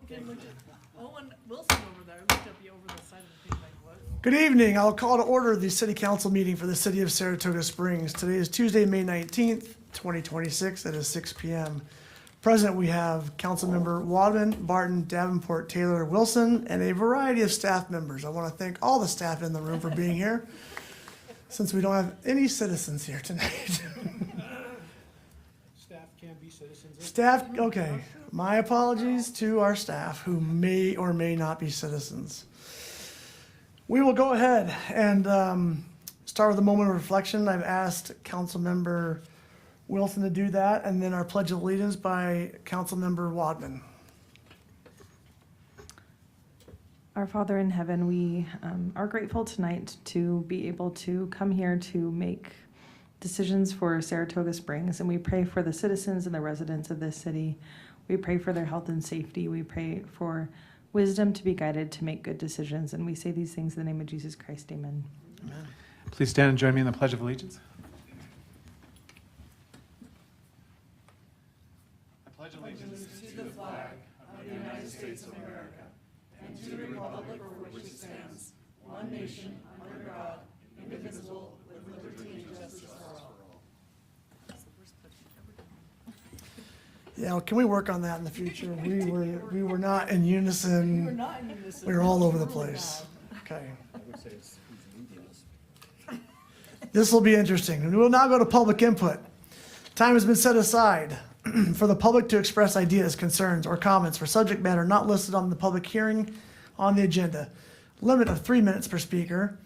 Again, looked at Owen Wilson over there. I looked at you over the side of the thing like, what? Good evening. I'll call to order the City Council meeting for the City of Saratoga Springs. Today is Tuesday, May 19th, 2026. It is 6 p.m. Present, we have Councilmember Wadman, Barton, Davenport, Taylor, Wilson, and a variety of staff members. I want to thank all the staff in the room for being here, since we don't have any citizens here tonight. Staff can be citizens. Staff, okay. My apologies to our staff who may or may not be citizens. We will go ahead and start with a moment of reflection. I've asked Councilmember Wilson to do that, and then our Pledge of Allegiance by Councilmember Wadman. Our Father in heaven, we are grateful tonight to be able to come here to make decisions for Saratoga Springs, and we pray for the citizens and the residents of this city. We pray for their health and safety. We pray for wisdom to be guided to make good decisions, and we say these things in the name of Jesus Christ. Amen. Amen. Please stand and join me in the Pledge of Allegiance. I pledge allegiance To the flag of the United States of America and to the republic for which it stands, one nation, under God, indivisible, with liberty and justice for all. Yeah, can we work on that in the future? We were not in We were unison. not in unison. We were all over the Really place. bad. Okay. I would say it's leading us. This will be interesting. We will now go to public input. Time has been set aside for the public to express ideas, concerns, or comments for subject matter not listed on the public hearing on the agenda. Limit of 3 minutes per speaker.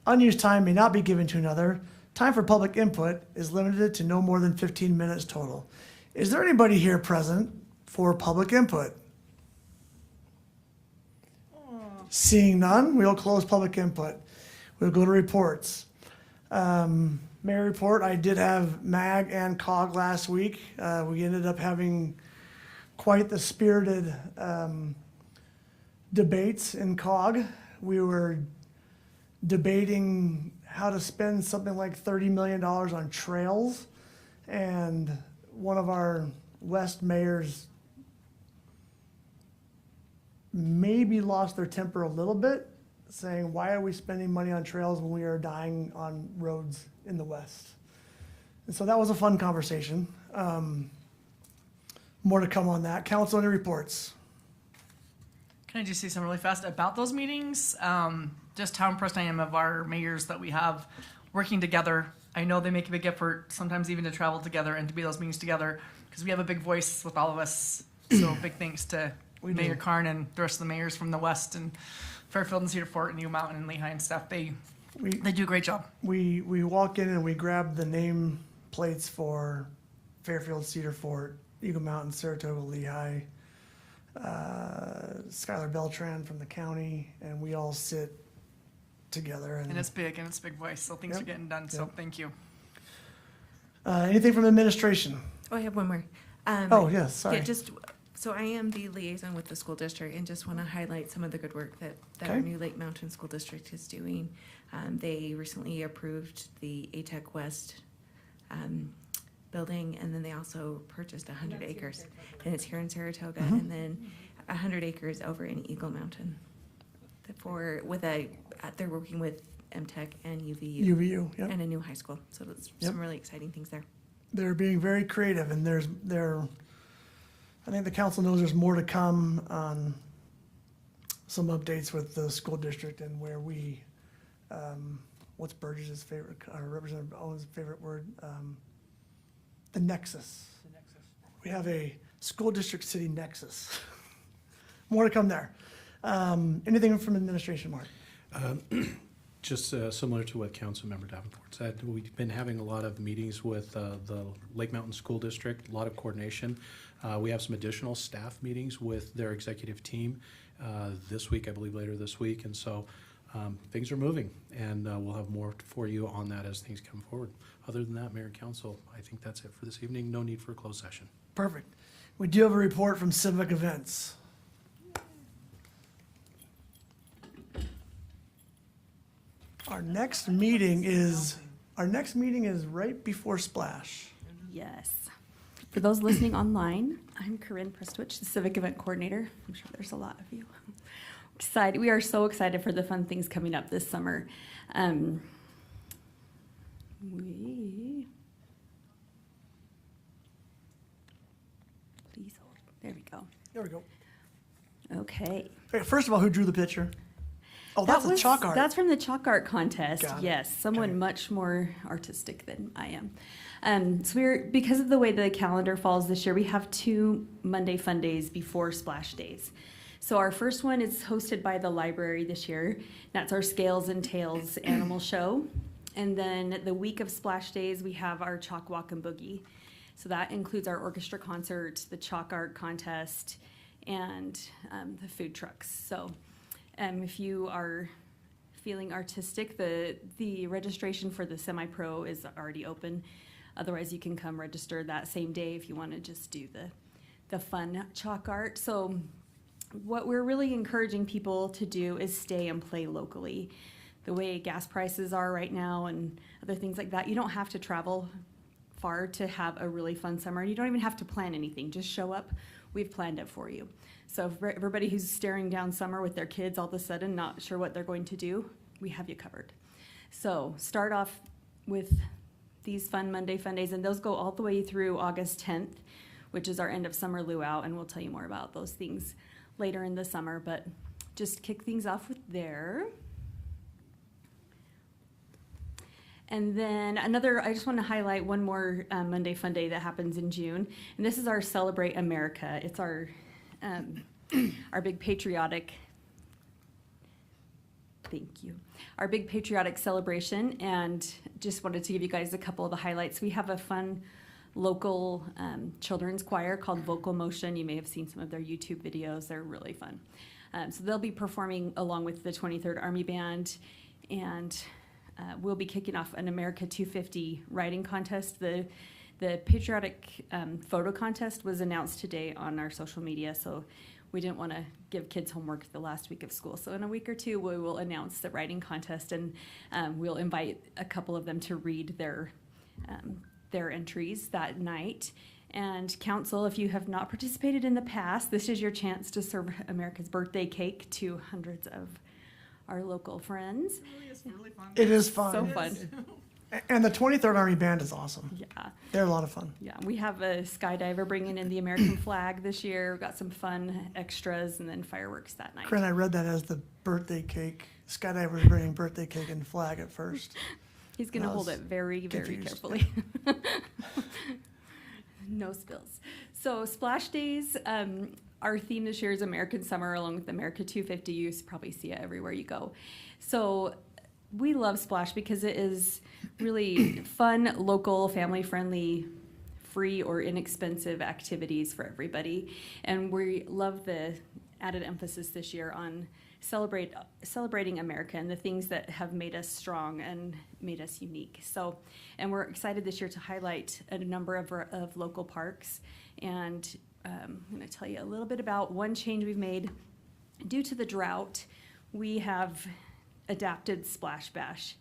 Unused time may not be given to another. Time for public input is limited to no more than 15 minutes total. Is there anybody here present for public input? Seeing none, we'll close public input. We'll go to reports. Mayor report, I did have MAG and COG last week. We ended up having quite the spirited debates in COG. We were debating how to spend something like $30 million on trails, and one of our West mayors maybe lost their temper a little bit, saying, why are we spending money on trails when we are dying on roads in the West? And so that was a fun conversation. More to come on that. Council, any reports? Can I just say something really fast about those meetings? Just how impressed I am of our mayors that we have working together. I know they make a big effort, sometimes even to travel together and to be at those meetings together, because we have a big voice with all of us. So big thanks to Mayor Karn and the rest of the mayors from the West and Fairfield and Cedar Fort and Eagle Mountain and Lehigh and stuff. They do a great job. We walk in and we grab the name plates for Fairfield, Cedar Fort, Eagle Mountain, Saratoga, Lehigh, Skylar Beltran from the county, and we all sit together. And it's big, and it's a big voice, so things Yep. are getting done, so Yep. thank you. Anything from administration? Oh, I have one more. Oh, yes, sorry. Yeah, so I am the liaison with the school district and just want to highlight some of the good work that our Okay. new Lake Mountain School District is doing. They recently approved the ATEC West building, and then they also purchased 100 acres. And it's here in Saratoga, and then 100 acres over in Eagle Mountain. They're working with MTech and UVU. UVU, yep. And a new high school. So that's Yep. some really exciting things there. They're being very creative, and I think the council knows there's more to come on some updates with the school district and where we, what's Burgess's favorite, or Representative Owen's favorite word? The nexus. We have a school district city nexus. More to come there. Anything from administration, Mark? Just similar to what Councilmember Davenport said, we've been having a lot of meetings with the Lake Mountain School District, a lot of coordination. We have some additional staff meetings with their executive team this week, I believe later this week, and so things are moving, and we'll have more for you on that as things come forward. Other than that, Mayor and Council, I think that's it for this evening. No need for a closed session. Perfect. We do have a report from civic events. Our next meeting is right before Splash. Yes. For those listening online, I'm Corinne Prestwich, the Civic Event Coordinator. I'm sure there's a lot of you. Excited. We are so excited for the fun things coming up this summer. Please hold. There we go. There we go. Okay. Okay, first of all, who drew the picture? Oh, that's a chalk art. That's from the chalk art contest. Got it. Yes, someone Okay. much more artistic than I am. So because of the way the calendar falls this year, we have 2 Monday Fun Days before Splash Days. So our first one is hosted by the library this year. That's our Scales and Tails animal show. And then the week of Splash Days, we have our Chalk Walk and Boogie. So that includes our orchestra concert, the chalk art contest, and the food trucks. So if you are feeling artistic, the registration for the semi-pro is already open. Otherwise, you can come register that same day if you want to just do the fun chalk art. So what we're really encouraging people to do is stay and play locally. The way gas prices are right now and other things like that, you don't have to travel far to have a really fun summer. You don't even have to plan anything. Just show up. We've planned it for you. So for everybody who's staring down summer with their kids all of a sudden not sure what they're going to do, we have you covered. So start off with these fun Monday Fun Days, and those go all the way through August 10th, which is our end of summer luau, and we'll tell you more about those things later in the summer, but just kick things off with there. And then I just want to highlight one more Monday Fun Day that happens in June, and this is our Celebrate America. It's our big patriotic, thank you, our big patriotic celebration, and just wanted to give you guys a couple of the highlights. We have a fun local children's choir called Vocal Motion. You may have seen some of their YouTube videos. They're really fun. So they'll be performing along with the 23rd Army Band, and we'll be kicking off an America 250 writing contest. The patriotic photo contest was announced today on our social media, so we didn't want to give kids homework the last week of school. So in a week or two, we will announce the writing contest, and we'll invite a couple of them to read their entries that night. And council, if you have not participated in the past, this is your chance to serve America's birthday cake to hundreds of our local friends. It really is really fun. It is fun. So It fun. is. And the 23rd Army Band is awesome. Yeah. They're a lot of fun. Yeah, we have a skydiver bringing in the American flag this year. We've got some fun extras, and then fireworks that night. Corinne, I read that as the birthday cake. Skydivers bringing birthday cake and flag at first. He's going to I hold was it very, very confused. carefully. No spills. So Splash Days, our theme this year is American Summer, along with America 250. You probably see it everywhere you go. So we love Splash because it is really fun, local, family-friendly, free or inexpensive activities for everybody. And we love the added emphasis this year on celebrating America and the things that have made us strong and made us unique. So, and we're excited this year to highlight a number of local parks. And I'm going to tell you a little bit about one change we've made. Due to the drought, we have adapted Splash Bash.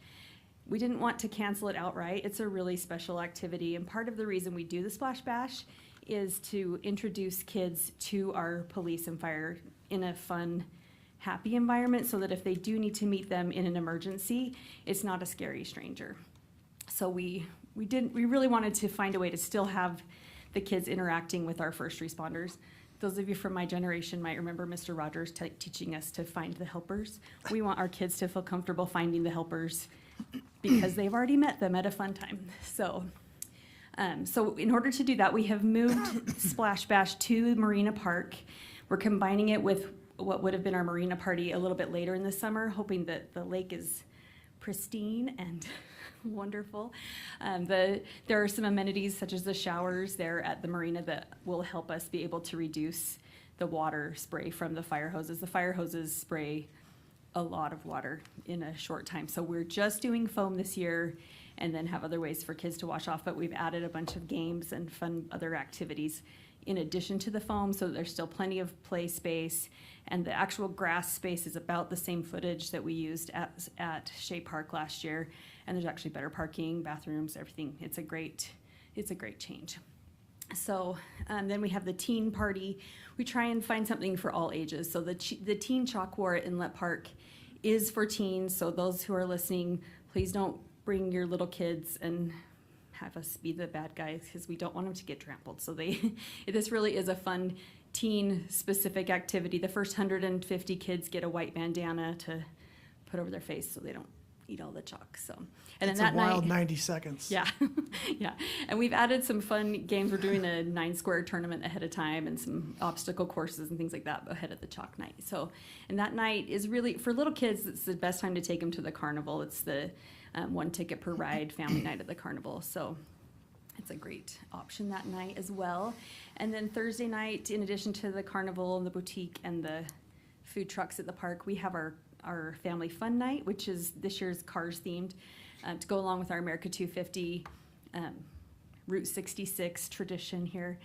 We didn't want to cancel it outright. It's a really special activity, and part of the reason we do the Splash Bash is to introduce kids to our police and fire in a fun, happy environment, so that if they do need to meet them in an emergency, it's not a scary stranger. So we really wanted to find a way to still have the kids interacting with our first responders. Those of you from my generation might remember Mr. Rogers teaching us to find the helpers. We want our kids to feel comfortable finding the helpers because they've already met them at a fun time. So in order to do that, we have moved Splash Bash to Marina Park. We're combining it with what would have been our Marina Party a little bit later in the summer, hoping that the lake is pristine and wonderful. There are some amenities such as the showers there at the marina that will help us be able to reduce the water spray from the fire hoses. The fire hoses spray a lot of water in a short time. So we're just doing foam this year and then have other ways for kids to wash off, but we've added a bunch of games and fun other activities in addition to the foam, so there's still plenty of play space, and the actual grass space is about the same footage that we used at Shea Park last year, and there's actually better parking, bathrooms, everything. It's a great change. So then we have the teen party. We try and find something for all ages. So the teen chalk war at Inlet Park is for teens. So those who are listening, please don't bring your little kids and have us be the bad guys because we don't want them to get trampled. So this really is a fun teen specific activity. The first 150 kids get a white bandana to put over their face so they don't eat all the chalk. So, and It's then a that wild night, 90 seconds. yeah, yeah. And we've added some fun games. We're doing a 9-square tournament ahead of time and some obstacle courses and things like that ahead of the chalk night. So, and that night is really, for little kids, it's the best time to take them to the carnival. It's the 1 ticket per ride family night at the carnival. So it's a great option that night as well. And then Thursday night, in addition to the carnival and the boutique and the food trucks at the park, we have our family fun night, which is this year's Cars themed, to go along with our America 250 Route 66 tradition here.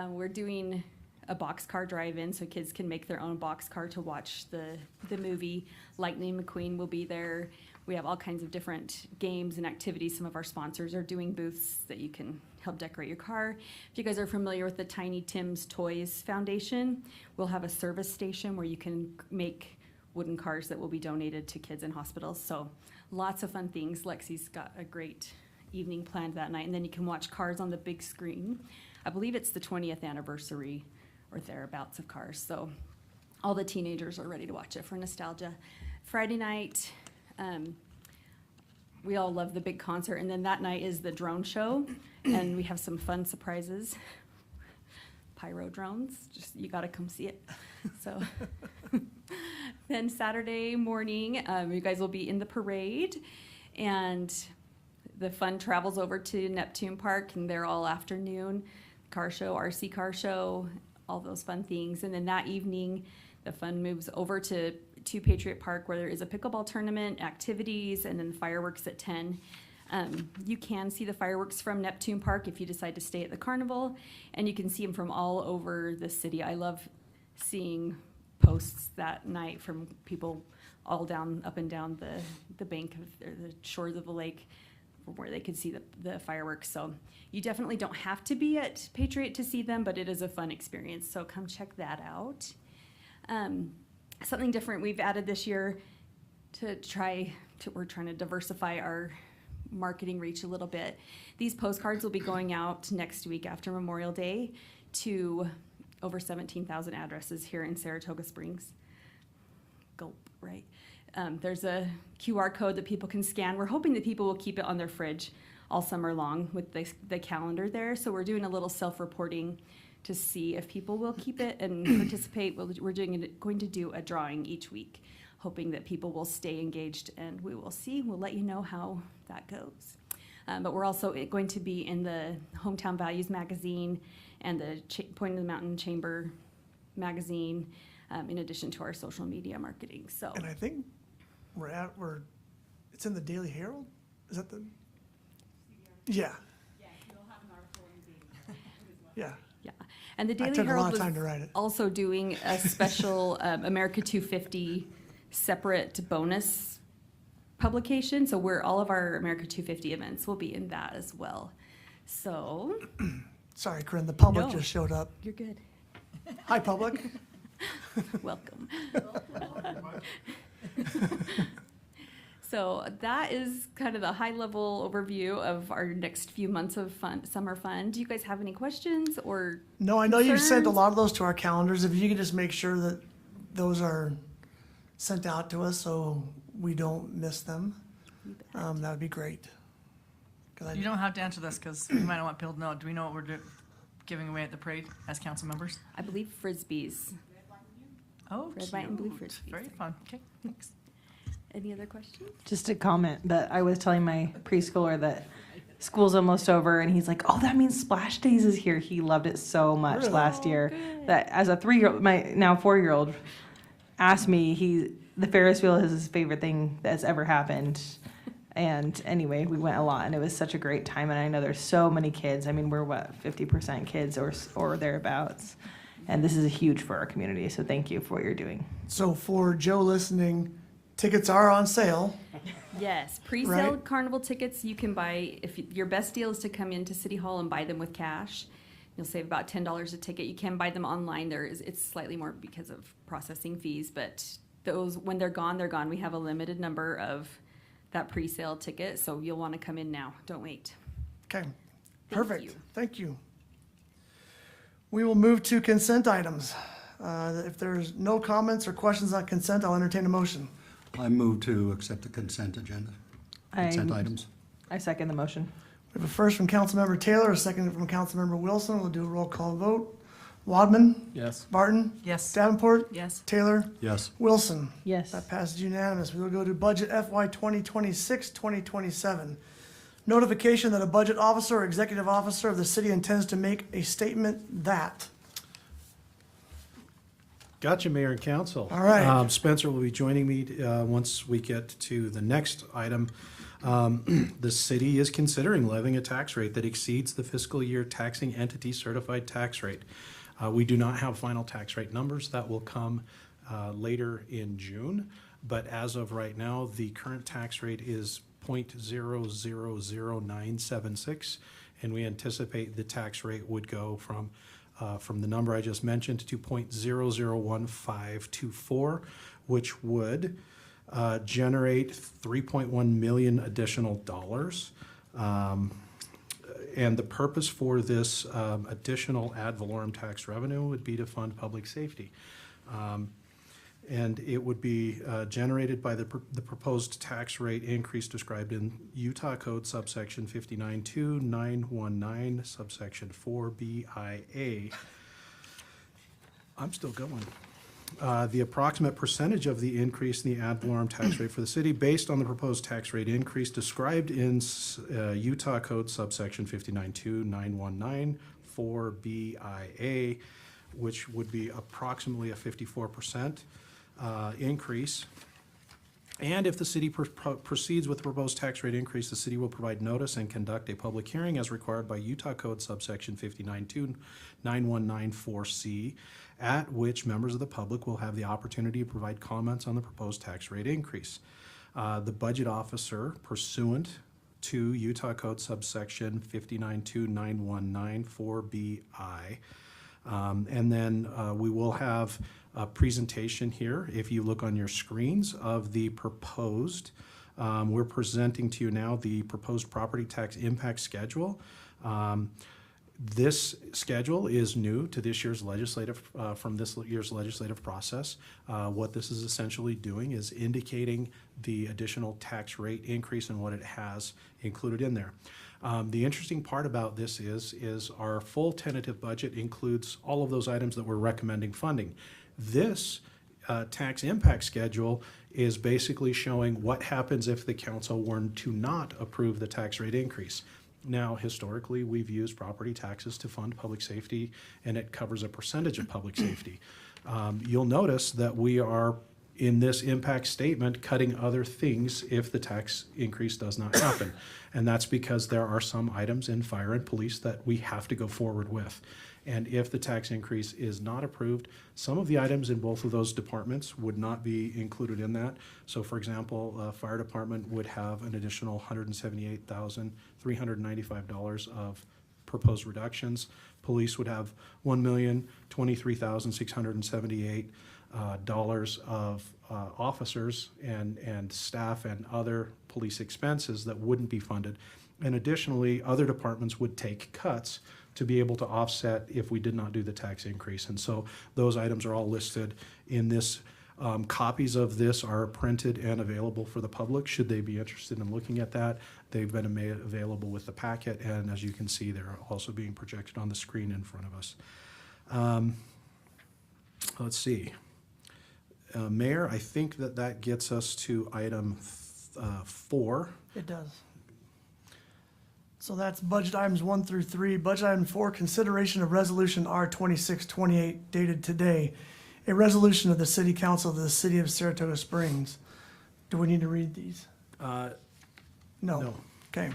We're doing a boxcar drive-in so kids can make their own boxcar to watch the movie. Lightning McQueen will be there. We have all kinds of different games and activities. Some of our sponsors are doing booths that you can help decorate your car. If you guys are familiar with the Tiny Tim's Toys Foundation, we'll have a service station where you can make wooden cars that will be donated to kids in hospitals. So lots of fun things. Lexi's got a great evening planned that night. And then you can watch Cars on the big screen. I believe it's the 20th anniversary or thereabouts of Cars. So all the teenagers are ready to watch it for nostalgia. Friday night, we all love the big concert. And then that night is the drone show. And we have some fun surprises. Pyro drones, just you gotta come see it. So then Saturday morning, you guys will be in the parade, and the fun travels over to Neptune Park, and they're all afternoon car show, RC car show, all those fun things. And then that evening, the fun moves over to Patriot Park, where there is a pickleball tournament, activities, and then fireworks at 10. You can see the fireworks from Neptune Park if you decide to stay at the carnival, and you can see them from all over the city. I love seeing posts that night from people all up and down the bank of or the shores of the lake where they could see the fireworks. So you definitely don't have to be at Patriot to see them, but it is a fun experience. So come check that out. Something different we've added this year we're trying to diversify our marketing reach a little bit. These postcards will be going out next week after Memorial Day to over 17,000 addresses here in Saratoga Springs. Gulp, right? There's a QR code that people can scan. We're hoping that people will keep it on their fridge all summer long with the calendar there. So we're doing a little self-reporting to see if people will keep it and participate. We're going to do a drawing each week, hoping that people will stay engaged, and we will see. We'll let you know how that goes. But we're also going to be in the Hometown Values magazine and the Point of the Mountain Chamber magazine, in addition to our social media marketing. So, And I think it's in the Daily Herald? Is that the? Yeah. Yeah. yeah. And the I Daily took a Herald lot of was time to write it. also doing a special America 250 separate bonus publication. So all of our America 250 events will be in that as well. So Sorry, Corinne, the public No. just showed up. you're good. Hi, public. Welcome. So that is kind of the high-level overview of our next few months of summer fun. Do you guys have any questions or? No, I know you've sent a Concerns? lot of those to our calendars. If you could just make sure that those are sent out to us so we don't miss them, that would be great. 'Cause I- You don't have to answer this because we might not want people to know. Do we know what we're giving away at the parade as council members? I believe frisbees. Oh, Red, white, and blue cute. frisbees. Very fun. Okay, thanks. Any other questions? Just a comment that I was telling my preschooler that school's almost over, and he's like, "Oh, that means Splash Days is here." He loved it so much Really? last year good. that as a 3-year-old, my now 4-year-old, asked me, the Ferris wheel is his favorite thing that's ever happened. And anyway, we went a lot, and it was such a great time. And I know there's so many kids. I mean, we're 50% kids or thereabouts, and this is huge for our community. So thank you for what you're doing. So for Joe listening, tickets are on sale. Yes, pre-sale Right. carnival tickets you can buy. If your best deal is to come into City Hall and buy them with cash, You'll save about $10 a ticket. You can buy them online. It's slightly more because of processing fees, but those, when they're gone, they're gone. We have a limited number of that pre-sale ticket, so you'll want to come in now. Don't wait. Okay, Thank perfect. you. Thank you. We will move to consent items. If there's no comments or questions on consent, I'll entertain a motion. I move to accept the consent agenda, consent items. I second the motion. We have a first from Councilmember Taylor, a second from Councilmember Wilson. We'll do a roll call vote. Wadman? Yes. Barton? Yes. Davenport? Yes. Taylor? Yes. Wilson? Yes. That passes unanimous. We will go to budget FY 2026, 2027. Notification that a budget officer or executive officer of the city intends to make a statement that. Gotcha, Mayor and Council. All right. Spencer will be joining me once we get to the next item. The city is considering levying a tax rate that exceeds the fiscal year taxing entity certified tax rate. We do not have final tax rate numbers. That will come later in June. But as of right now, the current tax rate is 0.000976, and we anticipate the tax rate would go from the number I just mentioned to 0.001524, which would generate 3.1 million additional dollars. And the purpose for this additional ad valorem tax revenue would be to fund public safety. And it would be generated by the proposed tax rate increase described in Utah Code subsection 592919 subsection 4BIA. I'm still going. The approximate percentage of the increase in the ad valorem tax rate for the city based on the proposed tax rate increase described in Utah Code subsection 592919 4BIA, which would be approximately a 54% increase. And if the city proceeds with the proposed tax rate increase, the city will provide notice and conduct a public hearing as required by Utah Code subsection 592919 at which members of the public will have the opportunity to provide comments on the proposed tax rate increase. The budget officer pursuant to Utah Code subsection 592919 4BI. And then we will have a presentation here, if you look on your screens, of the proposed, we're presenting to you now the proposed property tax impact schedule. This schedule is new to this year's legislative, from this year's legislative process. What this is essentially doing is indicating the additional tax rate increase and what it has included in there. The interesting part about this is our full tentative budget includes all of those items that we're recommending funding. This tax impact schedule is basically showing what happens if the council were to not approve the tax rate increase. Now, historically, we've used property taxes to fund public safety, and it covers a percentage of public safety. You'll notice that we are, in this impact statement, cutting other things if the tax increase does not happen. And that's because there are some items in fire and police that we have to go forward with. And if the tax increase is not approved, some of the items in both of those departments would not be included in that. So for example, fire department would have an additional $178,395 of proposed reductions. Police would have $1,023,678 of officers and staff and other police expenses that wouldn't be funded. And additionally, other departments would take cuts to be able to offset if we did not do the tax increase. And so those items are all listed in this. Copies of this are printed and available for the public should they be interested in looking at that. They've been made available with the packet, and as you can see, they're also being projected on the screen in front of us. Let's see. Mayor, I think that gets us to item 4. It does. So that's budget items 1 through 3. Budget item 4, consideration of resolution R 2628 dated today. A resolution of the City Council of the City of Saratoga Springs. Do we need to read these? No. No. Okay.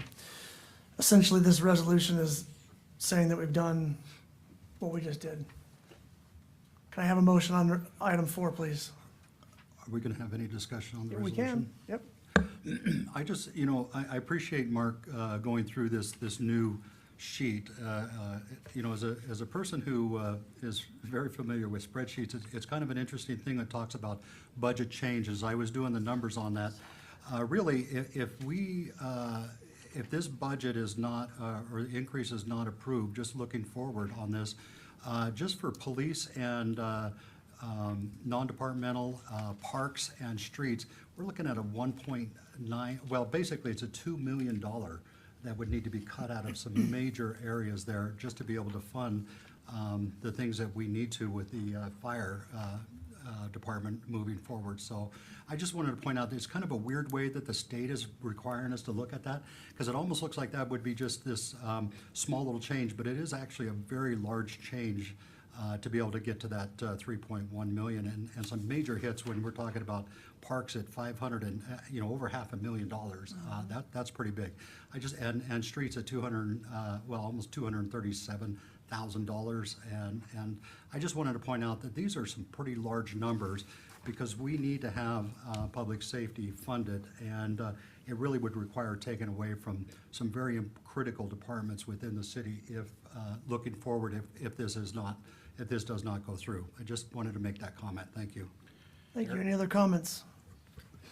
Essentially, this resolution is saying that we've done what we just did. Can I have a motion on item 4, please? Are we going to have any discussion on the We resolution? can, yep. I just, I appreciate Mark going through this new sheet, as a person who is very familiar with spreadsheets, it's kind of an interesting thing that talks about budget changes. I was doing the numbers on that. Really, if this budget is not, or the increase is not approved, just looking forward on this, just for police and non-departmental parks and streets, we're looking at a 1.9, well, basically it's a $2 million that would need to be cut out of some major areas there just to be able to fund the things that we need to with the fire department moving forward. So I just wanted to point out that it's kind of a weird way that the state is requiring us to look at that, because it almost looks like that would be just this small little change, but it is actually a very large change to be able to get to that 3.1 million and some major hits when we're talking about parks at 500 and over $500,000. That's pretty big. And streets at 200, almost $237,000. And I just wanted to point out that these are some pretty large numbers, because we need to have public safety funded, and it really would require taking away from some very critical departments within the city if looking forward if this does not go through. I just wanted to make that comment. Thank you. Thank you. Any other comments?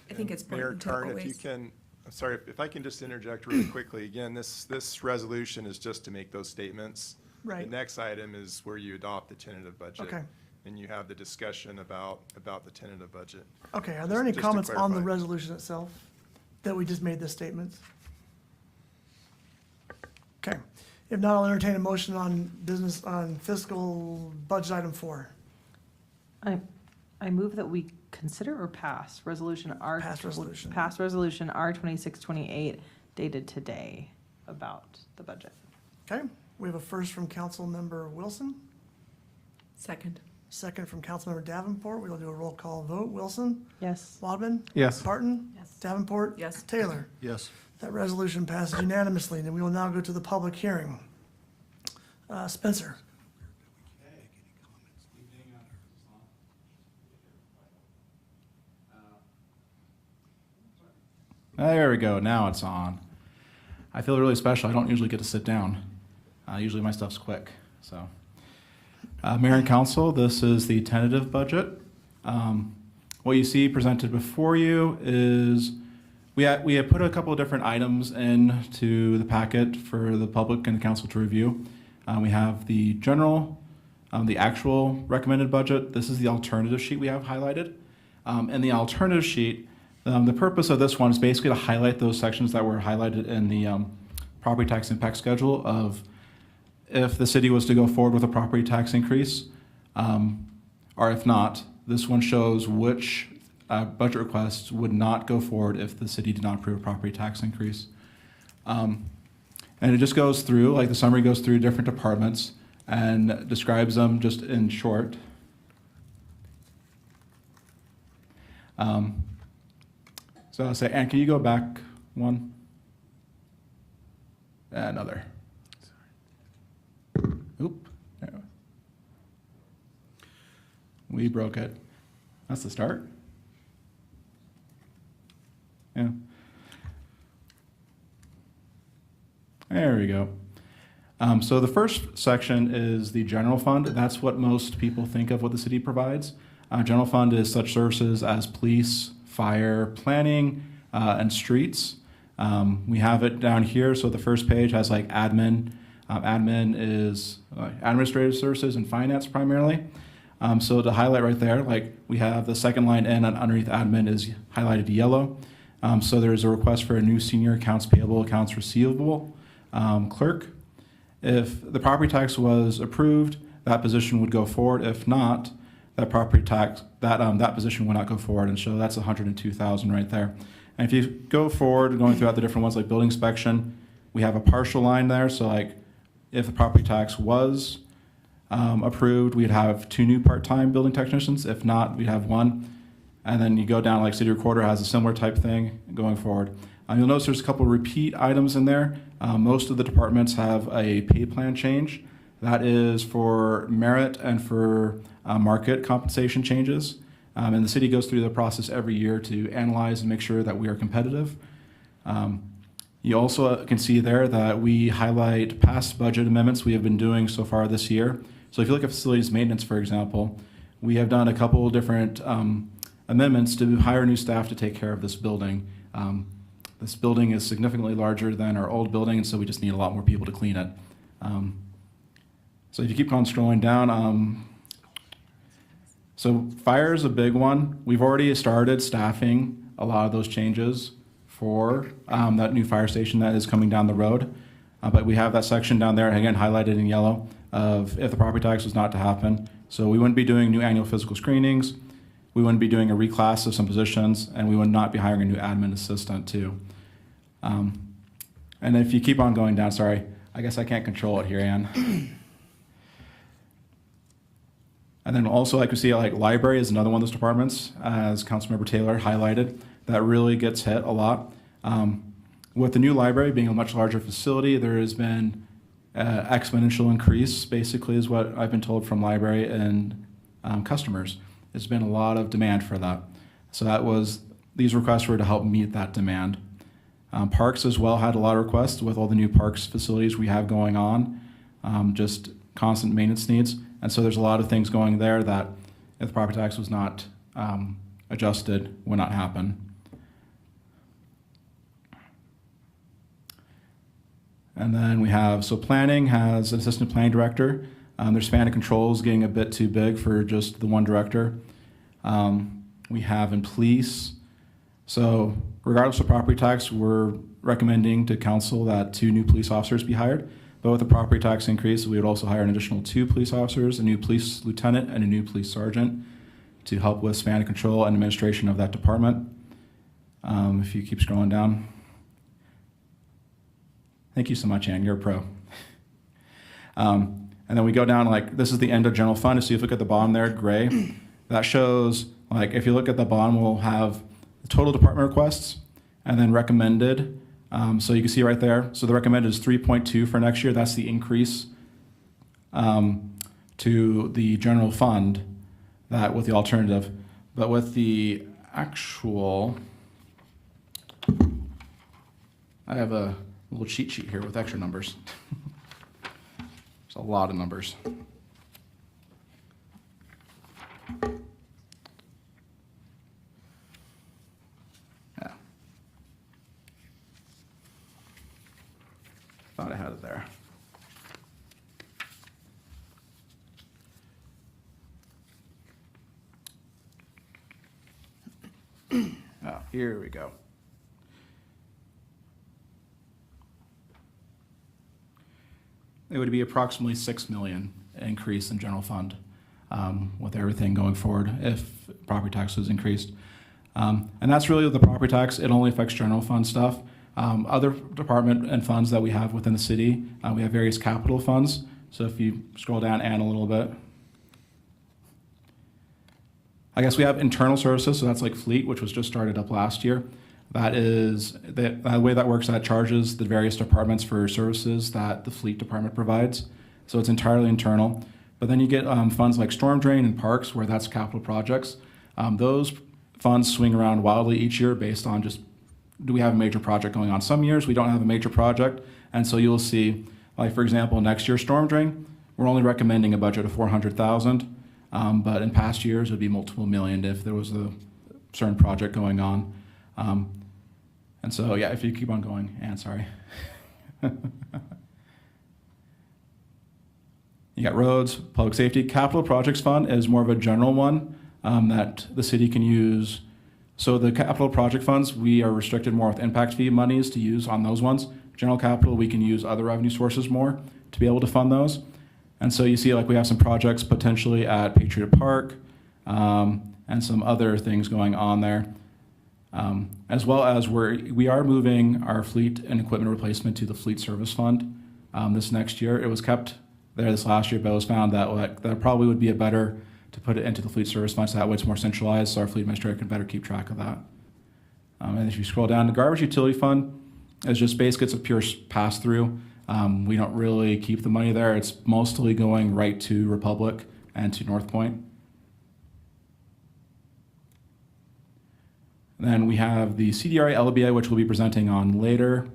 I think it's Mayor important to Tarn, if you always. can, I'm sorry, if I can just interject really quickly. Again, this resolution is just to make those statements. Right. The next item is where you adopt the tentative budget. Okay. And you have the discussion about the tentative budget. Okay, are there any Just to comments on the clarify. resolution itself that we just made the statements? Okay, if not, I'll entertain a motion on fiscal budget item 4. I move that we consider or pass resolution R. Pass resolution. Pass resolution R 2628 dated today about the budget. Okay, we have a first from Councilmember Wilson, Second. second from Councilmember Davenport. We'll do a roll call vote. Wilson? Yes. Wadman? Yes. Barton? Yes. Davenport? Yes. Taylor? Yes. That resolution passes unanimously, and we will now go to the public hearing. Spencer? There we go. Now it's on. I feel really special. I don't usually get to sit down. Usually my stuff's quick. So, Mayor and Council, this is the tentative budget. What you see presented before you is we have put a couple of different items into the packet for the public and the council to review. We have the general, the actual recommended budget. This is the alternative sheet we have highlighted. And the alternative sheet, the purpose of this one is basically to highlight those sections that were highlighted in the property tax impact schedule of if the city was to go forward with a property tax increase, or if not. This one shows which budget requests would not go forward if the city did not approve a property tax increase. And it just goes through, like the summary goes through different departments and describes them just in short. So I'll say, Ann, can you go back one? Another. Oop. There. We broke it. That's the start. Yeah. There we go. So the first section is the general fund. That's what most people think of what the city provides. General fund is such services as police, fire, planning, and streets. We have it down here. So the first page has like admin. Admin is administrative services and finance primarily. So to highlight right there, like we have the second line in and underneath admin is highlighted yellow. So there's a request for a new senior accounts payable, accounts receivable clerk. If the property tax was approved, that position would go forward. If not, that property tax, that position would not go forward. And so that's 102,000 right there. And if you go forward, going throughout the different ones like building inspection, we have a partial line there. So like if the property tax was approved, we'd have 2 new part-time building technicians. If not, we'd have 1. And then you go down, like city recorder has a similar type thing going forward. You'll notice there's a couple repeat items in there. Most of the departments have a pay plan change. That is for merit and for market compensation changes. And the city goes through the process every year to analyze and make sure that we are competitive. You also can see there that we highlight past budget amendments we have been doing so far this year. So if you look at facilities maintenance, for example, we have done a couple of different amendments to hire new staff to take care of this building. This building is significantly larger than our old building, and so we just need a lot more people to clean it. So if you keep on scrolling down, so fire is a big one. We've already started staffing a lot of those changes for that new fire station that is coming down the road. But we have that section down there, again, highlighted in yellow, of if the property tax was not to happen. So we wouldn't be doing new annual physical screenings, we wouldn't be doing a reclass of some positions, and we would not be hiring a new admin assistant too. And if you keep on going down, sorry, I guess I can't control it here, Ann. And then also, like we see, like library is another one of those departments, as Councilmember Taylor highlighted, that really gets hit a lot. With the new library being a much larger facility, there has been exponential increase, basically, is what I've been told from library and customers. There's been a lot of demand for that. So these requests were to help meet that demand. Parks as well had a lot of requests with all the new parks facilities we have going on, just constant maintenance needs. And so there's a lot of things going there that if the property tax was not adjusted, would not happen. And then we have, so planning has an assistant planning director. Their span of control is getting a bit too big for just the one director. We have in police. So regardless of property tax, we're recommending to council that 2 new police officers be hired. But with the property tax increase, we would also hire an additional 2 police officers, a new police lieutenant, and a new police sergeant to help with span of control and administration of that department. If you keep scrolling down. Thank you so much, Ann. You're a pro. And then we go down, like, this is the end of general fund. So if you look at the bottom there, gray, that shows, like, if you look at the bottom, we'll have the total department requests and then recommended. So you can see right there. So the recommended is 3.2 for next year. That's the increase to the general fund, that with the alternative. But with the actual, I have a little cheat sheet here with extra numbers. There's a lot of numbers. Yeah. Thought I had it there. Oh, here we go. It would be approximately 6 million increase in general fund with everything going forward if property tax was increased. And that's really the property tax. It only affects general fund stuff. Other department and funds that we have within the city, we have various capital funds. So if you scroll down, Ann, a little bit. I guess we have internal services, so that's like fleet, which was just started up last year. That is, the way that works, that charges the various departments for services that the fleet department provides. So it's entirely internal. But then you get funds like storm drain and parks, where that's capital projects. Those funds swing around wildly each year based on just, do we have a major project going on? Some years we don't have a major project, and so you'll see, like for example, next year's storm drain, we're only recommending a budget of 400,000, but in past years it would be multiple million if there was a certain project going on. And so, yeah, if you keep on going, Ann, sorry. You got roads, public safety. Capital projects fund is more of a general one that the city can use. So the capital project funds, we are restricted more with impact fee monies to use on those ones. General capital, we can use other revenue sources more to be able to fund those. And so you see, like, we have some projects potentially at Patriot Park and some other things going on there. As well as we are moving our fleet and equipment replacement to the fleet service fund this next year. It was kept there this last year, but it was found that that probably would be better to put it into the fleet service fund, so that way it's more centralized, so our fleet administrator can better keep track of that. And if you scroll down, the garbage utility fund is just basically, it's a pure pass through. We don't really keep the money there. It's mostly going right to Republic and to North Point. Then we have the CDRA LBA, which we'll be presenting on later.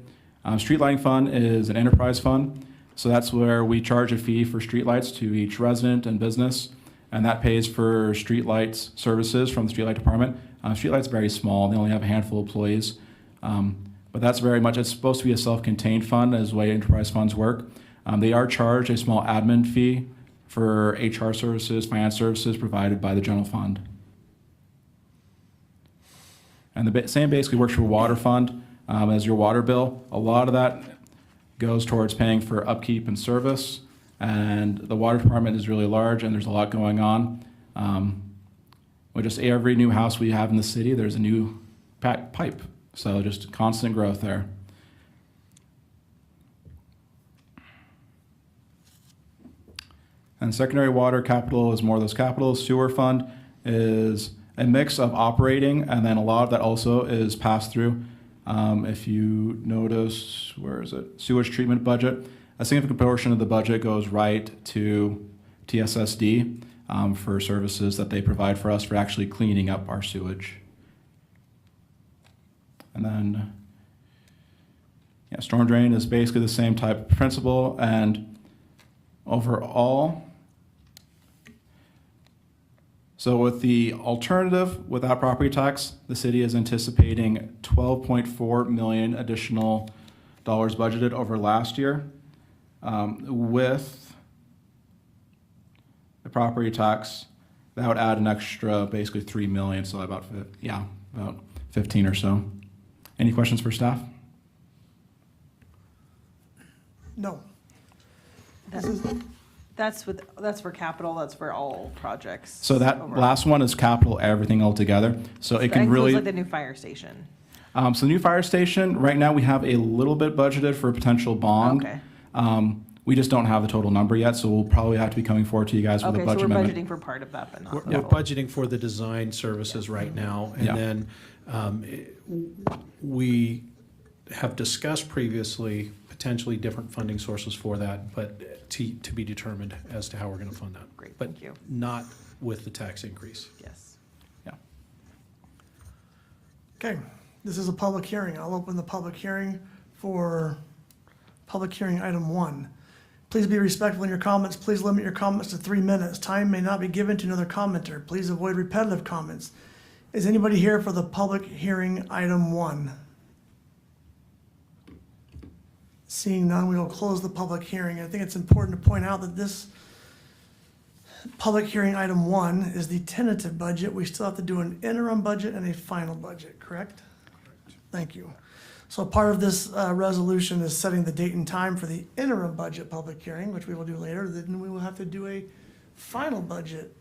Street lighting fund is an enterprise fund, so that's where we charge a fee for streetlights to each resident and business, and that pays for streetlights services from the streetlight department. Streetlight's very small; they only have a handful of employees, but that's very much. It's supposed to be a self-contained fund, as the way enterprise funds work. They are charged a small admin fee for HR services, finance services provided by the general fund. And the same basically works for water fund as your water bill. A lot of that goes towards paying for upkeep and service. And the water department is really large, and there's a lot going on. With just every new house we have in the city, there's a new pipe. So just constant growth there. And secondary water capital is more of those capitals. Sewer fund is a mix of operating, and then a lot of that also is passed through. If you notice, where is it? Sewage treatment budget. A significant portion of the budget goes right to TSSD for services that they provide for us for actually cleaning up our sewage. And then, yeah, storm drain is basically the same type of principle, and overall, so with the alternative without property tax, the city is anticipating $12.4 million additional dollars budgeted over last year. With the property tax, that would add an extra basically $3 million, so about 15 or so. Any questions for staff? No. That's for capital, that's for all projects. So that overall. last one is capital, everything all together. So it That can includes, really. like the new fire station. So the new fire station, right now we have a little bit budgeted for a potential bond. Okay. We just don't have the total number yet, so we'll probably have to be coming forward to you guys with a Okay, so budget we're amendment. budgeting for part of that, but not We're the we're full. budgeting for the design services right now, and Yeah. then we have discussed previously potentially different funding sources for that, but to be determined as to how we're going to fund that. Great, But thank you. not with the tax increase. Yes. Yeah. Okay, this is a public hearing. I'll open the public hearing for public hearing item 1. Please be respectful in your comments. Please limit your comments to 3 minutes. Time may not be given to another commenter. Please avoid repetitive comments. Is anybody here for the public hearing item 1? Seeing none, we will close the public hearing. I think it's important to point out that this public hearing item 1 is the tentative budget. We still have to do an interim budget and a final budget, correct? Thank you. So part of this resolution is setting the date and time for the interim budget public hearing, which we will do later. Then we will have to do a final budget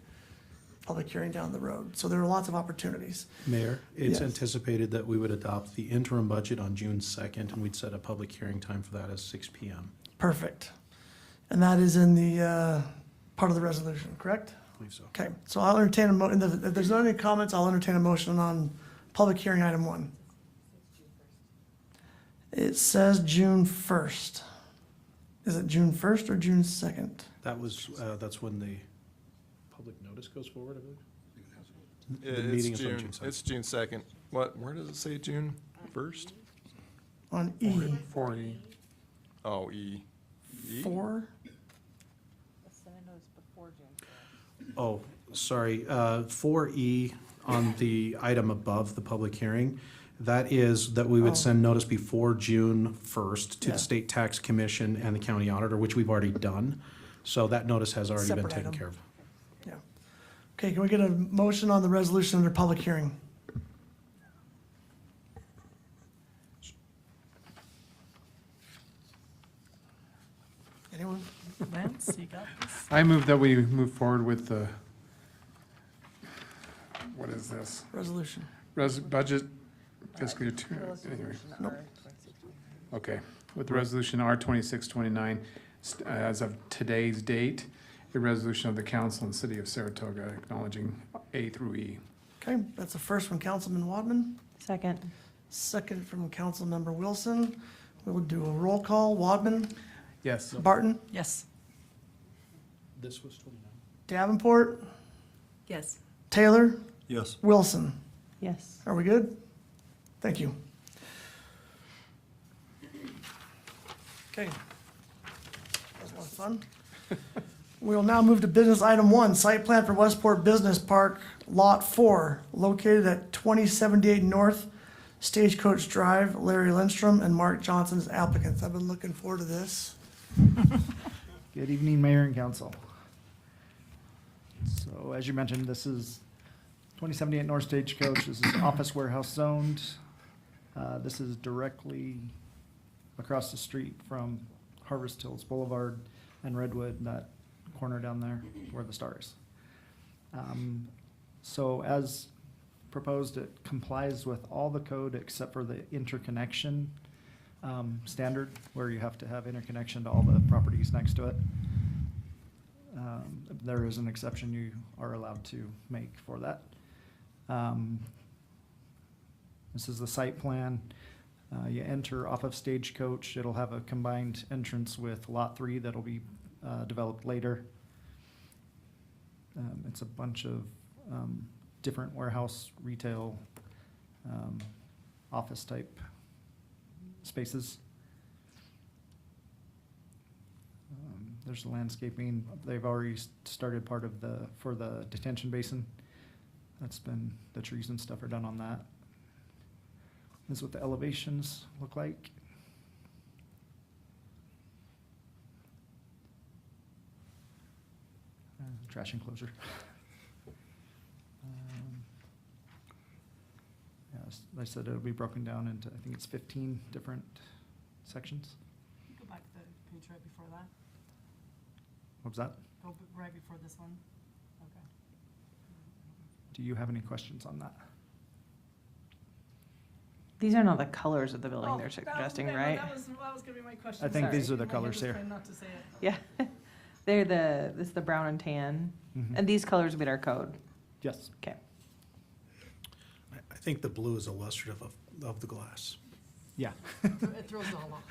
public hearing down the road. So there are lots of opportunities. Mayor, it's Yes. anticipated that we would adopt the interim budget on June 2nd, and we'd set a public hearing time for that as 6 PM. Perfect. And that is in the part of the resolution, correct? I believe so. Okay, so I'll entertain if there's not any comments, I'll entertain a motion on public hearing item 1. It says June 1st. Is it June 1st or June 2nd? That's when the public notice goes forward, I believe. The It's meeting is on June, June 2nd. it's June 2nd. Where does it say June 1st? On E, 40. Oh, E. E? 4? Oh, sorry, 4E on the item above the public hearing, that is that we would send notice before June 1st to Yeah. the State Tax Commission and the county auditor, which we've already done. So that notice has already been Separate taken item. care of. Yeah. Okay, can we get a motion on the resolution under public hearing? Anyone? Lance, you got this? I move that we move forward with the, what is this? Resolution. Budget fiscal year two, anyway. Okay, with the resolution R 2629, as of today's date, a resolution of the council and city of Saratoga acknowledging A through E. Okay, that's the first from Councilman Wadman, Second. second from Councilmember Wilson. We will do a roll call. Wadman, Yes. Barton, Yes. This was 29. Davenport, Yes. Taylor, Yes. Wilson. Yes. Are we good? Thank you. Okay. That was a lot of fun. We will now move to business item 1, site plan for Westport Business Park, Lot 4, located at 2078 North Stagecoach Drive. Larry Lindstrom and Mark Johnson as applicants. I've been looking forward to this. Good evening, Mayor and Council. So as you mentioned, this is 2078 North Stagecoach. This is office warehouse zoned. This is directly across the street from Harvest Hills Boulevard and Redwood, that corner down there where the star is. So as proposed, it complies with all the code except for the interconnection standard, where you have to have interconnection to all the properties next to it. There is an exception you are allowed to make for that. This is the site plan. You enter off of Stagecoach. It'll have a combined entrance with Lot 3 that'll be developed later. It's a bunch of different warehouse, retail, office type spaces. There's the landscaping. They've already started part of for the detention basin. That's been, the trees and stuff are done on that. This is what the elevations look like. Trash enclosure. Yes, I said it'll be broken down into, I think it's 15 different sections. Go back to the page right before that. What was that? Go right before this one. Okay. Do you have any questions on that? These are not the colors of the building they're suggesting, right? That was gonna be my question. I think Sorry. these are the My hand colors was here. trying not to say it. Yeah. This is the brown and tan. Mhm. And these colors meet our code. Yes. Okay. I think the blue is illustrative of the glass. Yeah. It throws it all off.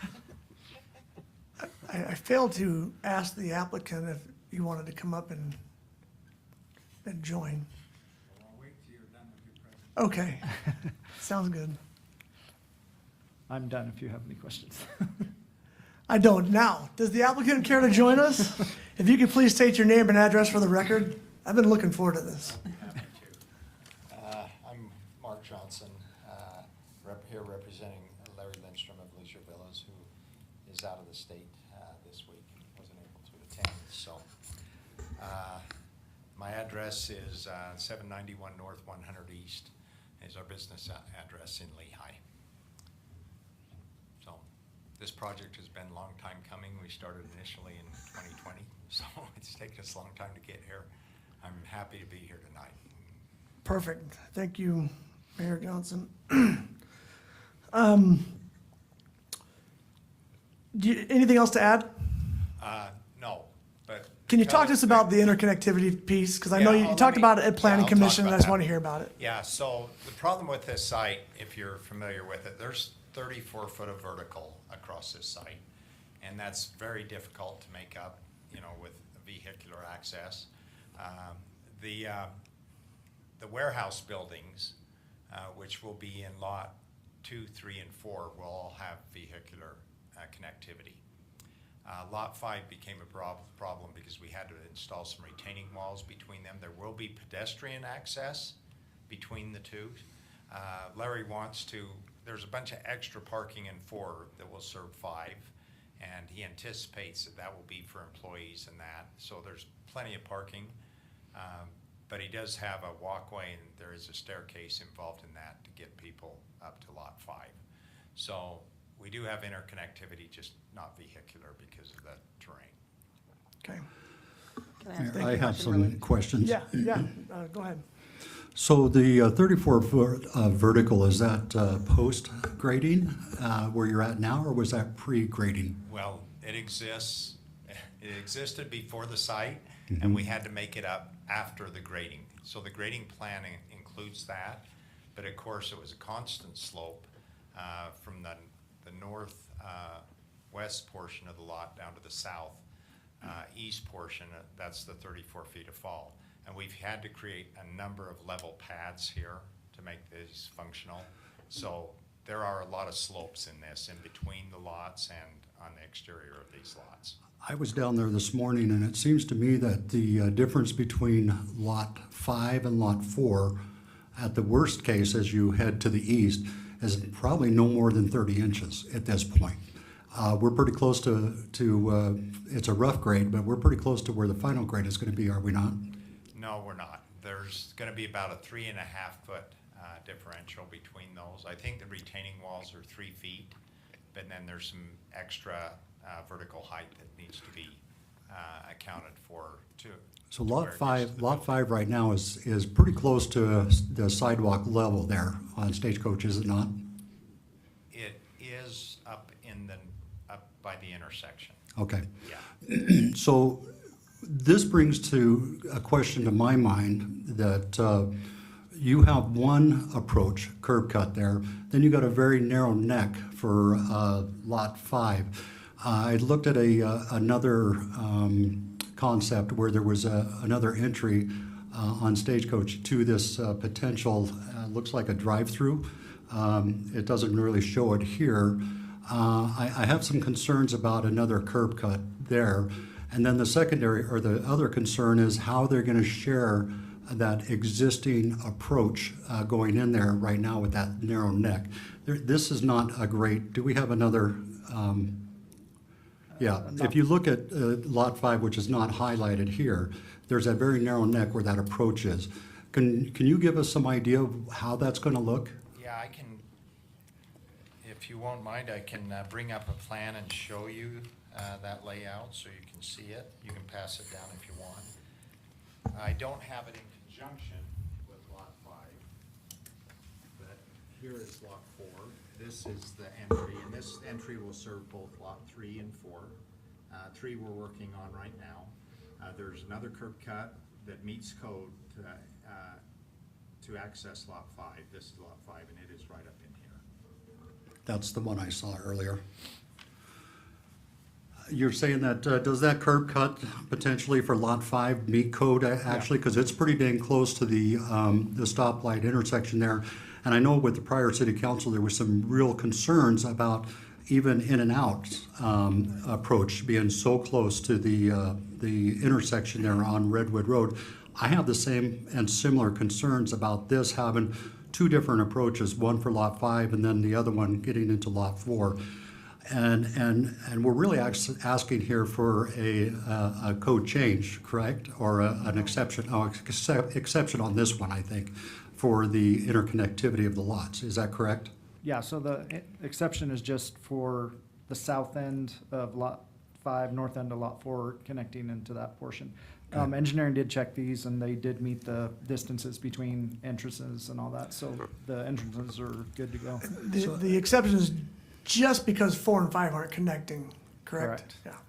I failed to ask the applicant if you wanted to come up and join. Okay, sounds good. I'm done if you have any questions. I don't now. Does the applicant care to join us? If you could please state your name and address for the record. I've been looking forward to this. Happy to. I'm Mark Johnson, here representing Larry Lindstrom of Leisure Villas, who is out of the state this week, wasn't able to attend. So my address is 791 North 100 East is our business address in Lehigh. So this project has been a long time coming. We started initially in 2020, so it's taken us a long time to get here. I'm happy to be here tonight. Perfect. Thank you, Mayor Johnson. Anything else to add? No, but. Can you talk to us about the interconnectivity piece? Because I know you talked about it at Planning I'll talk Commission, and I about just that. want to hear about it. Yeah, so the problem with this site, if you're familiar with it, there's 34 foot of vertical across this site. And that's very difficult to make up, with vehicular access. The warehouse buildings, which will be in lot 2, 3, and 4, will all have vehicular connectivity. Lot 5 became a problem because we had to install some retaining walls between them. There will be pedestrian access between the two. Larry wants to, there's a bunch of extra parking in 4 that will serve 5, and he anticipates that will be for employees and that. So there's plenty of parking, but he does have a walkway, and there is a staircase involved in that to get people up to lot 5. So we do have interconnectivity, just not vehicular because of the terrain. Okay. Can I ask I have some questions. Yeah, go ahead. So the 34-foot vertical, is that post grading where you're at now, or was that pre-grading? Well, it existed before the site, and we had to make it up after the grading. So the grading plan includes that, but of course it was a constant slope from the north west portion of the lot down to the south east portion. That's the 34 feet of fall. And we've had to create a number of level pads here to make these functional. So there are a lot of slopes in this, in between the lots and on the exterior of these lots. I was down there this morning, and it seems to me that the difference between Lot 5 and Lot 4, at the worst case as you head to the east, is probably no more than 30 inches at this point. We're pretty close to it's a rough grade, but we're pretty close to where the final grade is going to be, are we not? No, we're not. There's going to be about a 3.5 foot differential between those. I think the retaining walls are 3 feet, but then there's some extra vertical height that needs to be accounted for too. So Lot 5 right now is pretty close to the sidewalk level there on Stagecoach, is it not? It is up by the intersection. Okay. Yeah. So this brings to a question to my mind that you have one approach, curb cut there, then you got a very narrow neck for Lot 5. I looked at another concept where there was another entry on Stagecoach to this potential, looks like a drive-through. It doesn't really show it here. I have some concerns about another curb cut there. And then the secondary, or the other concern, is how they're going to share that existing approach going in there right now with that narrow neck. This is not a great, do we have another? Yeah, if you look at Lot 5, which is not highlighted here, there's that very narrow neck where that approach is. Can you give us some idea of how that's going to look? Yeah, I can, if you won't mind, I can bring up a plan and show you that layout so you can see it. You can pass it down if you want. I don't have it in conjunction with Lot 5, but here is Lot 4. This is the entry, and this entry will serve both Lot 3 and 4. 3 we're working on right now. There's another curb cut that meets code to access Lot 5. This is Lot 5, and it is right up in here. That's the one I saw earlier. You're saying that, does that curb cut potentially for Lot 5 meet code actually? Because it's pretty dang close to the stoplight intersection there. And I know with the prior city council, there was some real concerns about even in and out approach being so close to the intersection there on Redwood Road. I have the same and similar concerns about this having two different approaches, one for Lot 5 and then the other one getting into Lot 4. And we're really asking here for a code change, correct? Or an exception, exception on this one, I think, for the interconnectivity of the lots. Is that correct? Yeah, so the exception is just for the south end of Lot 5, north end of Lot 4, connecting into that portion. Okay. Engineering did check these, and they did meet the distances between entrances and all that, so the entrances are good to go. The exception is just because 4 and 5 aren't connecting, correct? Correct.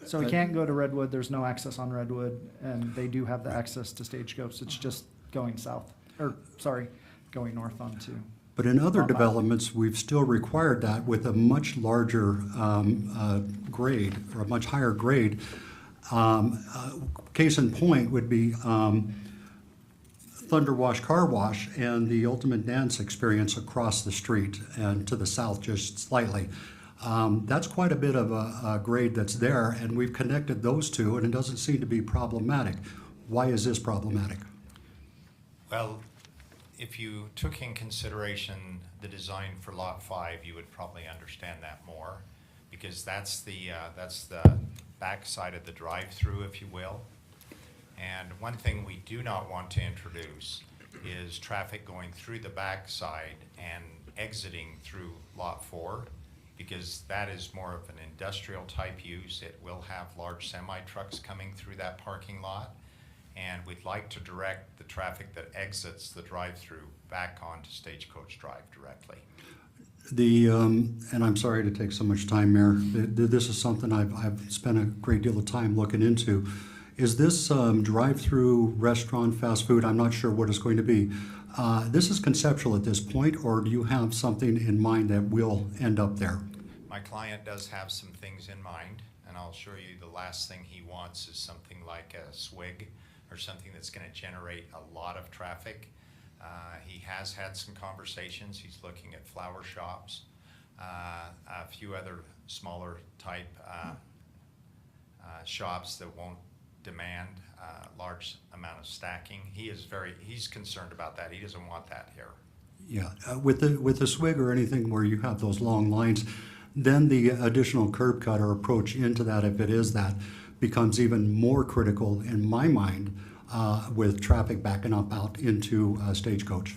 Yeah. So we can't go to Redwood, there's no access on Redwood, and they do have the access to Stagecoach, it's just going south, or, sorry, going north onto. But in other Lot 5. developments, we've still required that with a much larger grade, or a much higher grade. Case in point would be Thunder Wash Car Wash and the Ultimate Dance Experience across the street and to the south just slightly. That's quite a bit of a grade that's there, and we've connected those two, and it doesn't seem to be problematic. Why is this problematic? Well, if you took in consideration the design for Lot 5, you would probably understand that more, because that's the back side of the drive-through, if you will. And one thing we do not want to introduce is traffic going through the back side and exiting through Lot 4, because that is more of an industrial type use. It will have large semi-trucks coming through that parking lot. And we'd like to direct the traffic that exits the drive-through back onto Stagecoach Drive directly. And I'm sorry to take so much time, Mayor. This is something I've spent a great deal of time looking into. Is this drive-through restaurant, fast food? I'm not sure what it's going to be. This is conceptual at this point, or do you have something in mind that will end up there? My client does have some things in mind, and I'll assure you the last thing he wants is something like a swig or something that's going to generate a lot of traffic. He has had some conversations. He's looking at flower shops, a few other smaller type shops that won't demand a large amount of stacking. He's concerned about that. He doesn't want that here. Yeah, with the swig or anything where you have those long lines, then the additional curb cut or approach into that, if it is that, becomes even more critical in my mind with traffic backing up out into Stagecoach.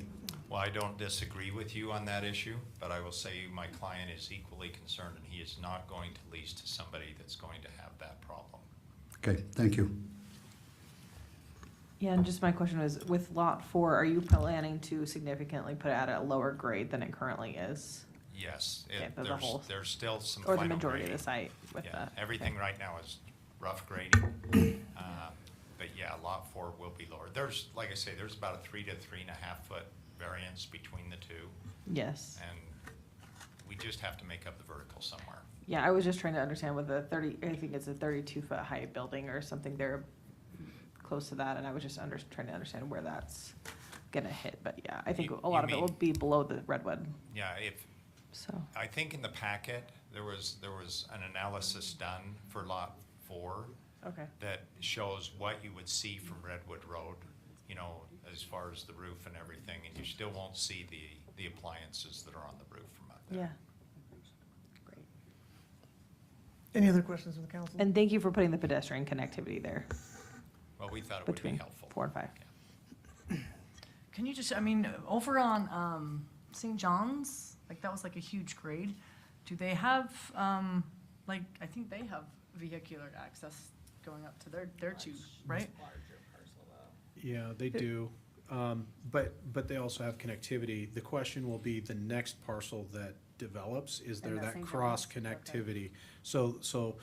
Well, I don't disagree with you on that issue, but I will say my client is equally concerned, and he is not going to lease to somebody that's going to have that problem. Okay, thank you. Yeah, and just my question was, with Lot 4, are you planning to significantly put it at a lower grade than it currently is? Yes, Okay, the whole- there's still some Or the final majority of grading. the site with Yeah, that? everything right now is rough grading. But yeah, Lot 4 will be lower. There's, like I say, there's about a 3 to 3.5 foot variance between the two. Yes. And we just have to make up the vertical somewhere. Yeah, I was just trying to understand with the 30, I think it's a 32-foot high building or something there close to that, and I was just trying to understand where that's gonna hit. But yeah, I think You- a lot you of it mean- will be below the redwood, Yeah, so. I think in the packet, there was an analysis done for Lot 4 Okay. that shows what you would see from Redwood Road, you know, as far as the roof and everything, and you still won't see the appliances that are on the roof from up there. Yeah. Great. Any other questions from the council? And thank you for putting the pedestrian connectivity there Well, we thought it would be between helpful. 4 and 5. Can you just, I mean, over on St. John's, like that was like a huge grade. Do they have, like, I think they have vehicular access going up to their two, right? Yeah, they do. But they also have connectivity. The question will be the next parcel that develops, is there And that's that St. cross John's? Okay. connectivity? So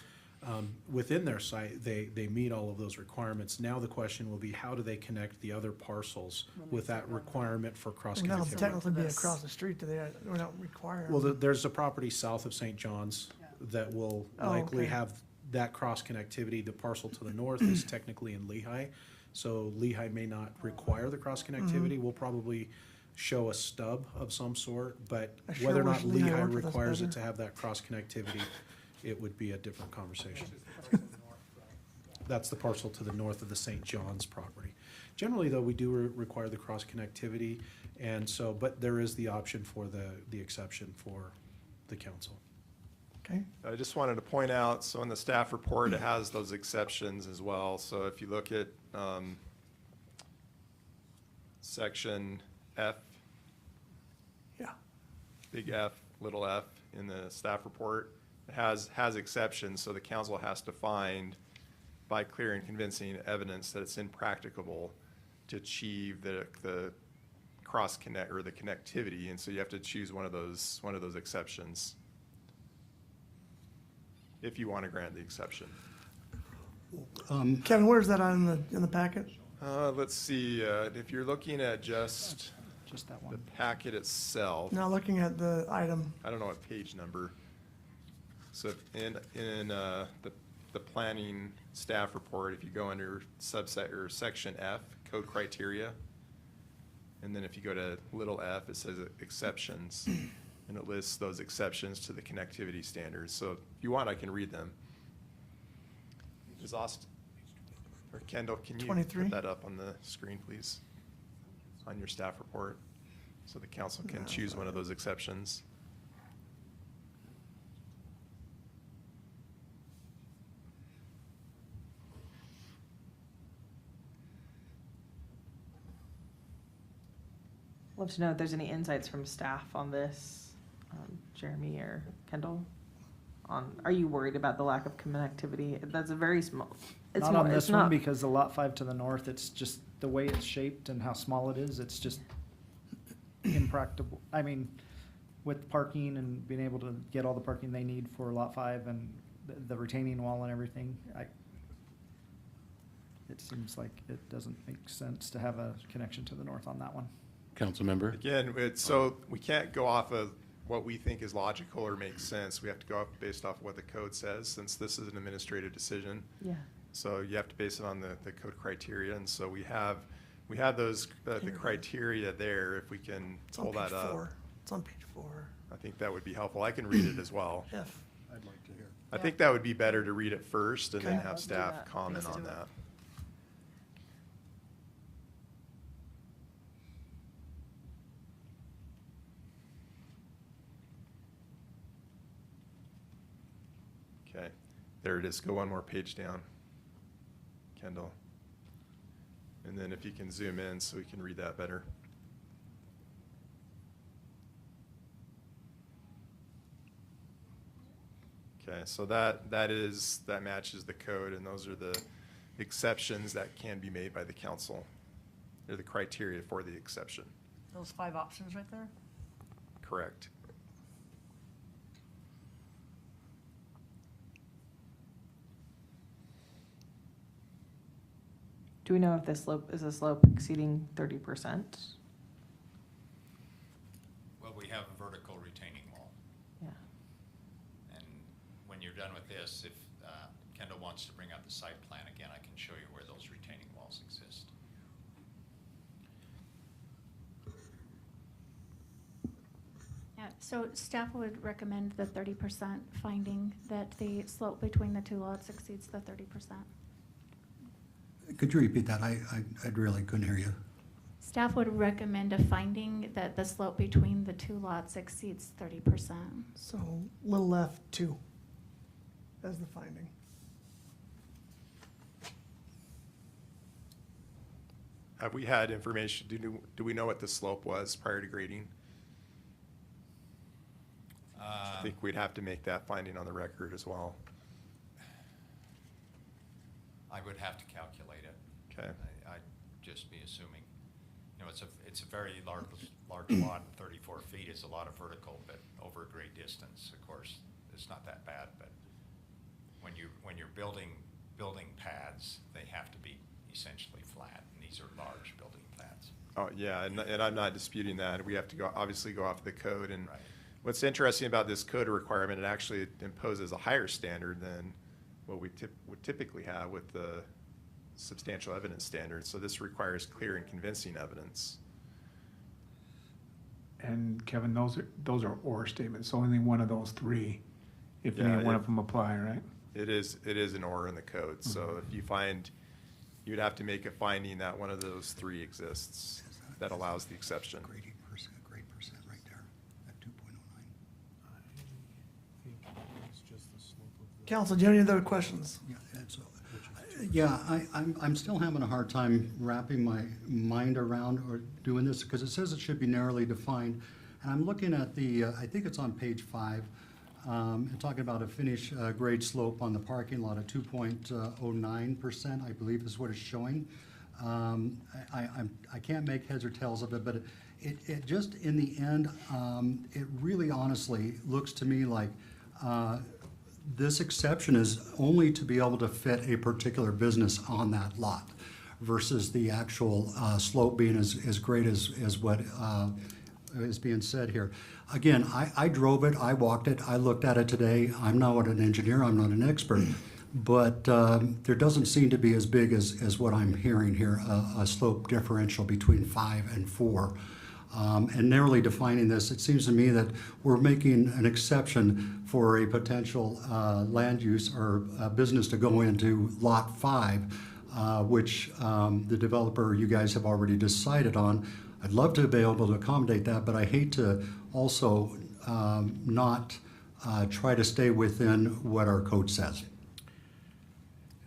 within their site, they meet all of those requirements. Now the question will be, how do they connect the other parcels with that requirement for cross Well, that'll connectivity? technically be This. across the street, we're not required. Well, there's a property south of St. John's that will Oh, likely okay. have that cross connectivity. The parcel to the north is technically in Lehigh, so Lehigh may not require the cross Mm-hmm. connectivity. We'll probably show a stub of some sort, but I sure whether or wish not Lehigh Lehigh worked with us requires it better. to have that cross connectivity, it would be a different conversation. That's the parcel to the north of the St. John's property. Generally, though, we do require the cross connectivity, and so, but there is the option for the exception for the council. Okay, I just wanted to point out, so in the staff report, it has those exceptions as well. So if you look at section F, yeah. big F, little f in the staff report, it has exceptions, so the council has to find by clear and convincing evidence that it's impracticable to achieve the cross connect or the connectivity, and so you have to choose one of those exceptions if you want to grant the exception. Kevin, where's that on in the packet? Let's see, if you're looking at just Just that the one. packet itself, Now looking at the item, I don't know what page number. So in the planning staff report, if you go under subset or section F, code criteria, and then if you go to little f, it says exceptions, and it lists those exceptions to the connectivity standards. So if you want, I can read them. Is Austin, or Kendall, can you 23. put that up on the screen, please? On your staff report, so the council can choose one of those exceptions. Love to know if there's any insights from staff on this, Jeremy or Kendall. Are you worried about the lack of connectivity? That's a very small. It's Not more, on it's this one, not. because the lot 5 to the north, it's just the way it's shaped and how small it is, it's just impractical. I mean, with parking and being able to get all the parking they need for lot 5 and the retaining wall and everything, it seems like it doesn't make sense to have a connection to the north on that one. Councilmember? Again, so we can't go off of what we think is logical or makes sense. We have to go off based off what the code says, since this is an administrative decision. Yeah. So you have to base it on the code criteria, and so we have We have those, the criteria there, if we can It's on pull page that up. 4. It's on page 4. I think that would be helpful. I can read it as well. F. I'd like to hear. I think that would be better to read it first and then Okay. have Let's do staff that. comment Let's on do it. that. Okay, there it is. Go one more page down, Kendall. And then if you can zoom in so we can read that better. Okay, so that matches the code, and those are the exceptions that can be made by the council. They're the criteria for the exception. Those 5 options right there? Correct. Do we know if this slope, is the slope exceeding 30%? Well, we have a vertical retaining wall. Yeah. And when you're done with this, if Kendall wants to bring up the site plan again, I can show you where those retaining walls exist. Yeah, so staff would recommend the 30% finding that the slope between the 2 lots exceeds the 30%. Could you repeat that? I really couldn't hear you. Staff would recommend a finding that the slope between the 2 lots exceeds 30%. So little f 2 as the finding. Have we had information, do we know what the slope was prior to grading? I think we'd have to make that finding on the record as well. I would have to calculate it. Okay. I'd just be assuming. You know, it's a very large lot, and 34 feet is a lot of vertical, but over a great distance, of course, it's not that bad. But when you're building pads, they have to be essentially flat, and these are large building pads. Oh, yeah, and I'm not disputing that. We have to obviously go off the code. And Right. what's interesting about this code requirement, it actually imposes a higher standard than what we would typically have with the substantial evidence standard. So this requires clear and convincing evidence. And Kevin, those are or statements, so only one of those 3, if Yeah, any one if- of them apply, right? It is an or in the code. So if you find, you'd have to make a finding that one of those 3 exists that allows the exception. Great percent right there at 2.09. Council, do you have any other questions? Yeah, and so, yeah, I'm still having a hard time wrapping my mind around or doing this, because it says it should be narrowly defined. And I'm looking at the, I think it's on page 5, and talking about a finish grade slope on the parking lot of 2.09%, I believe is what it's showing. I can't make heads or tails of it, but it just, in the end, it really honestly looks to me like this exception is only to be able to fit a particular business on that lot versus the actual slope being as great as what is being said here. Again, I drove it, I walked it, I looked at it today. I'm not an engineer, I'm not an expert, but there doesn't seem to be as big as what I'm hearing here, a slope differential between 5 and 4. And narrowly defining this, it seems to me that we're making an exception for a potential land use or business to go into Lot 5, which the developer, you guys have already decided on. I'd love to be able to accommodate that, but I hate to also not try to stay within what our code says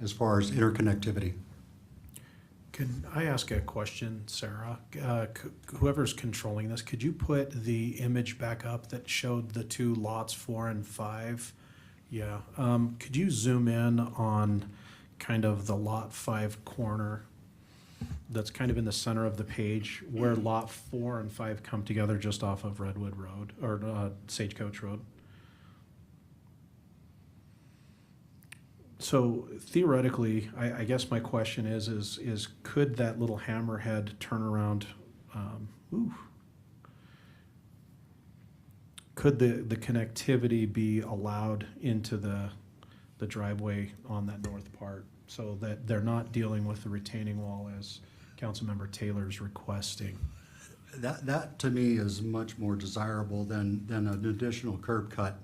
as far as interconnectivity. Can I ask a question, Sarah? Whoever's controlling this, could you put the image back up that showed the 2 lots, 4 and 5? Yeah. Could you zoom in on kind of the lot 5 corner that's kind of in the center of the page where lot 4 and 5 come together just off of Redwood Road or Stagecoach Road? So theoretically, I guess my question is could that little hammerhead turnaround, could the connectivity be allowed into the driveway on that north part so that they're not dealing with the retaining wall as Councilmember Taylor's requesting. That to me is much more desirable than an additional curb cut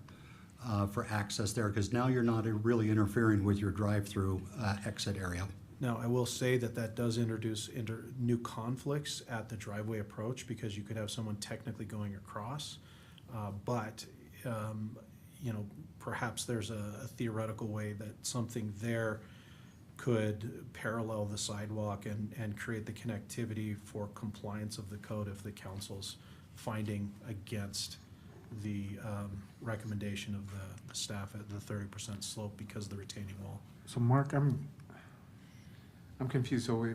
for access there, because now you're not really interfering with your drive-through exit area. Now, I will say that that does introduce new conflicts at the driveway approach, because you could have someone technically going across, but you know, perhaps there's a theoretical way that something there could parallel the sidewalk and create the connectivity for compliance of the code if the council's finding against the recommendation of the staff at the 30% slope because of the retaining wall. So Mark, I'm confused. So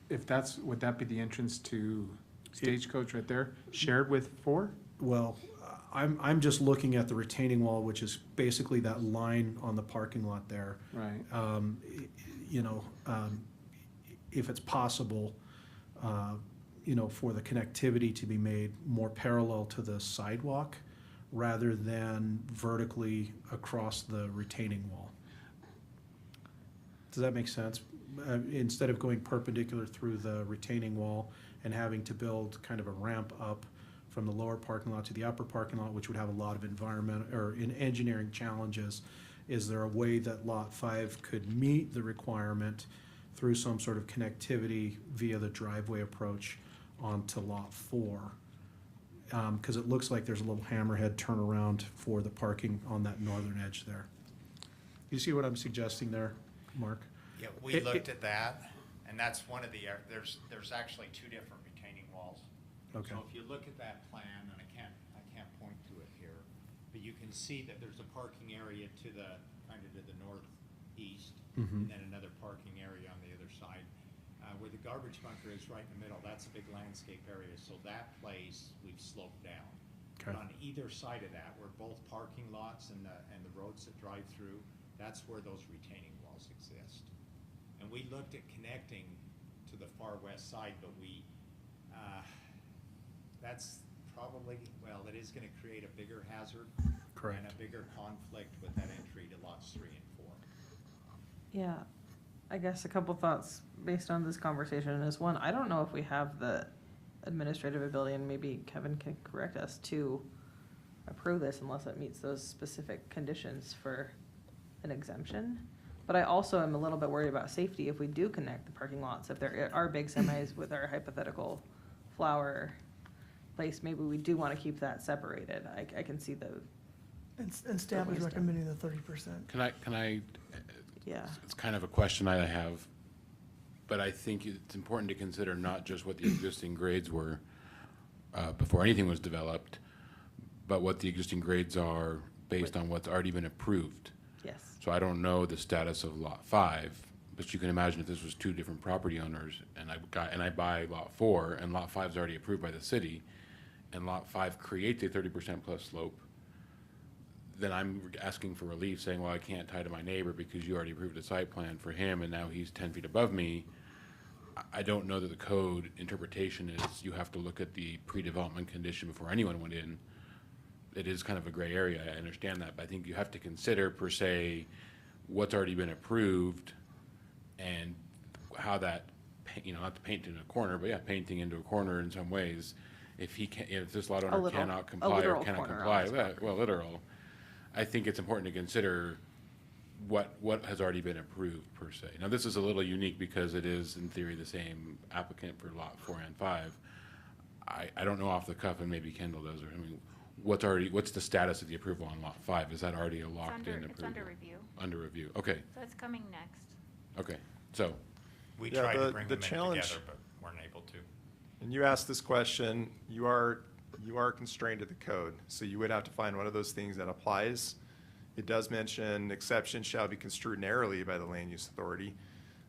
if that's, would that be the entrance to Stagecoach right there, shared with 4? Well, I'm just looking at the retaining wall, which is basically that line on the parking lot there. Right. You know, if it's possible, you know, for the connectivity to be made more parallel to the sidewalk rather than vertically across the retaining wall. Does that make sense? Instead of going perpendicular through the retaining wall and having to build kind of a ramp up from the lower parking lot to the upper parking lot, which would have a lot of environmental or engineering challenges, is there a way that Lot 5 could meet the requirement through some sort of connectivity via the driveway approach onto Lot 4? Because it looks like there's a little hammerhead turnaround for the parking on that northern edge there. You see what I'm suggesting there, Mark? Yeah, we looked at that, and that's one of the, there's actually 2 different retaining walls. Okay. So if you look at that plan, and I can't point to it here, but you can see that there's a parking area to the, kind of to the northeast, Mhm. and then another parking area on the other side. Where the garbage bunker is right in the middle, that's a big landscape area, so that place we've sloped down. Okay. But on either side of that, where both parking lots and the roads that drive through, that's where those retaining walls exist. And we looked at connecting to the far west side, but that's probably, well, it is gonna create a bigger hazard. Correct. And a bigger conflict with that entry to lots 3 and 4. Yeah, I guess a couple thoughts based on this conversation is, one, I don't know if we have the administrative ability, and maybe Kevin can correct us, to approve this unless it meets those specific conditions for an exemption. But I also am a little bit worried about safety if we do connect the parking lots. If there are big semis with our hypothetical flower place, maybe we do want to keep that separated. I can see the, And staff is recommending the 30%. Can I, yeah. it's kind of a question I have, but I think it's important to consider not just what the existing grades were before anything was developed, but what the existing grades are based on what's already been approved. Yes. So I don't know the status of Lot 5, but you can imagine if this was 2 different property owners and I buy Lot 4 and Lot 5 is already approved by the city and Lot 5 creates a 30% plus slope, then I'm asking for relief saying, well, I can't tie to my neighbor because you already approved a site plan for him and now he's 10 feet above me. I don't know that the code interpretation is you have to look at the pre-development condition before anyone went in. It is kind of a gray area, I understand that, but I think you have to consider per se what's already been approved and how that, you know, not to paint in a corner, but yeah, painting into a corner in some ways. If he can, if this lot owner cannot comply or cannot comply, well, literal. I think it's important to consider what has already been approved per se. Now, this is a little unique because it is in theory the same applicant for Lot 4 and 5. I don't know off the cuff, and maybe Kendall does, or I mean, what's the status of the approval on Lot 5? Is that already a locked-in approval? It's under review. Under review, okay, So it's coming next. okay, so, We Yeah, tried to the- bring the them in challenge- together, but weren't able to. And you asked this question, you are constrained to the code, so you would have to find one of those things that applies. It does mention exceptions shall be construed narrowly by the land use authority.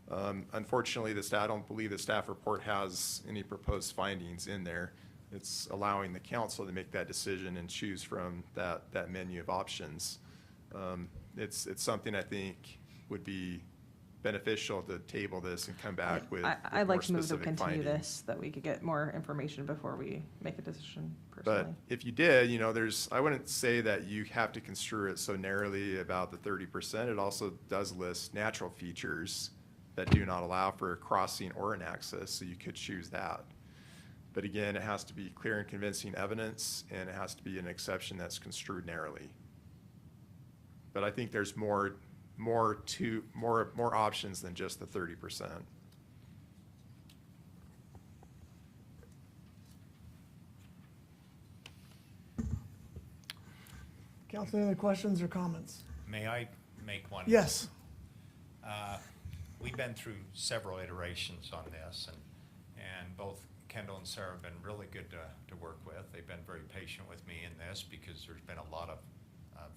Unfortunately, I don't believe the staff report has any proposed findings in there. It's allowing the council to make that decision and choose from that menu of options. It's something I think would be beneficial to table this and come back with I'd more like to move to specific continue findings. this, that we could get more information before we make a decision But personally. if you did, you know, I wouldn't say that you have to construe it so narrowly about the 30%. It also does list natural features that do not allow for a crossing or an access, so you could choose that. But again, it has to be clear and convincing evidence, and it has to be an exception that's construed narrowly. But I think there's more options than just the 30%. Council, any other questions or comments? May I make one? Yes. We've been through several iterations on this, and both Kendall and Sarah have been really good to work with. They've been very patient with me in this because there's been a lot of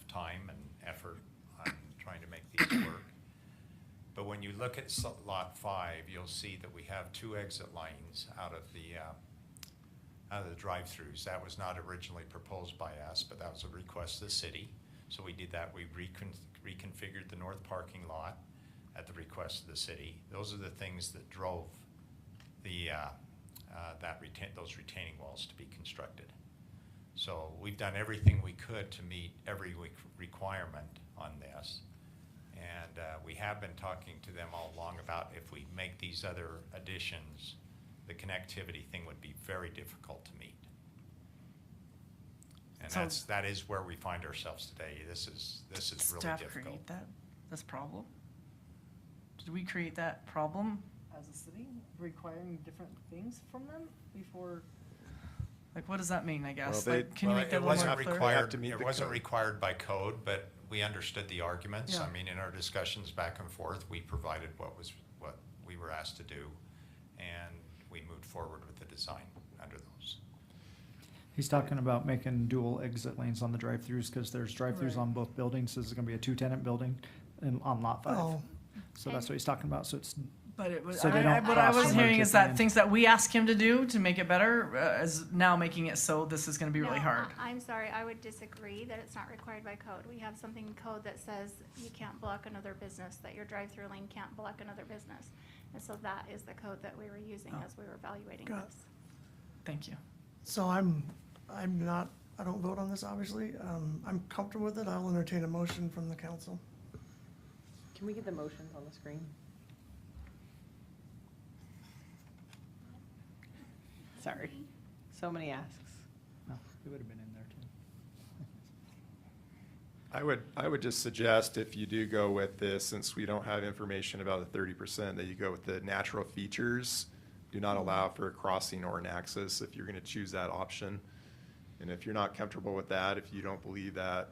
time and effort on trying to make these work. But when you look at Lot 5, you'll see that we have 2 exit lanes out of the drive-throughs. That was not originally proposed by us, but that was a request of the city. So we did that. We reconfigured the north parking lot at the request of the city. Those are the things that drove the those retaining walls to be constructed. So we've done everything we could to meet every requirement on this. And we have been talking to them all along about if we make these other additions, the connectivity thing would be very difficult to meet. And So- that is where we find ourselves today. This is really Staff difficult. create this problem? Did we create that problem as a city, requiring different things from them before? Like, what does that mean, I guess? Well, Like, can you make that It a little more wasn't clear? required, Have to meet it the wasn't code. required by code, but we understood the arguments. Yeah. I mean, in our discussions back and forth, we provided what we were asked to do, and we moved forward with the design under those. He's talking about making dual exit lanes on the drive-throughs, because there's drive-throughs Right. on both buildings. This is gonna be a 2-tenant building on Lot 5. Oh, So that's what he's talking about, so it's, But it was, So they don't what I cross was and hearing merge is at the that end. things that we ask him to do to make it better is now making it so this is gonna be really No, hard. I'm sorry, I would disagree that it's not required by code. We have something in code that says you can't block another business, that your drive-through lane can't block another business. And so that is the code that we were using as we were evaluating Got it. this. Thank you. so I'm not, I don't vote on this, obviously. I'm comfortable with it. I'll entertain a motion from the council. Can we get the motions on the screen? Sorry, so many asks. no, it would have been in there too. I would just suggest if you do go with this, since we don't have information about the 30%, that you go with the natural features. Do not allow for a crossing or an access if you're gonna choose that option. And if you're not comfortable with that, if you don't believe that,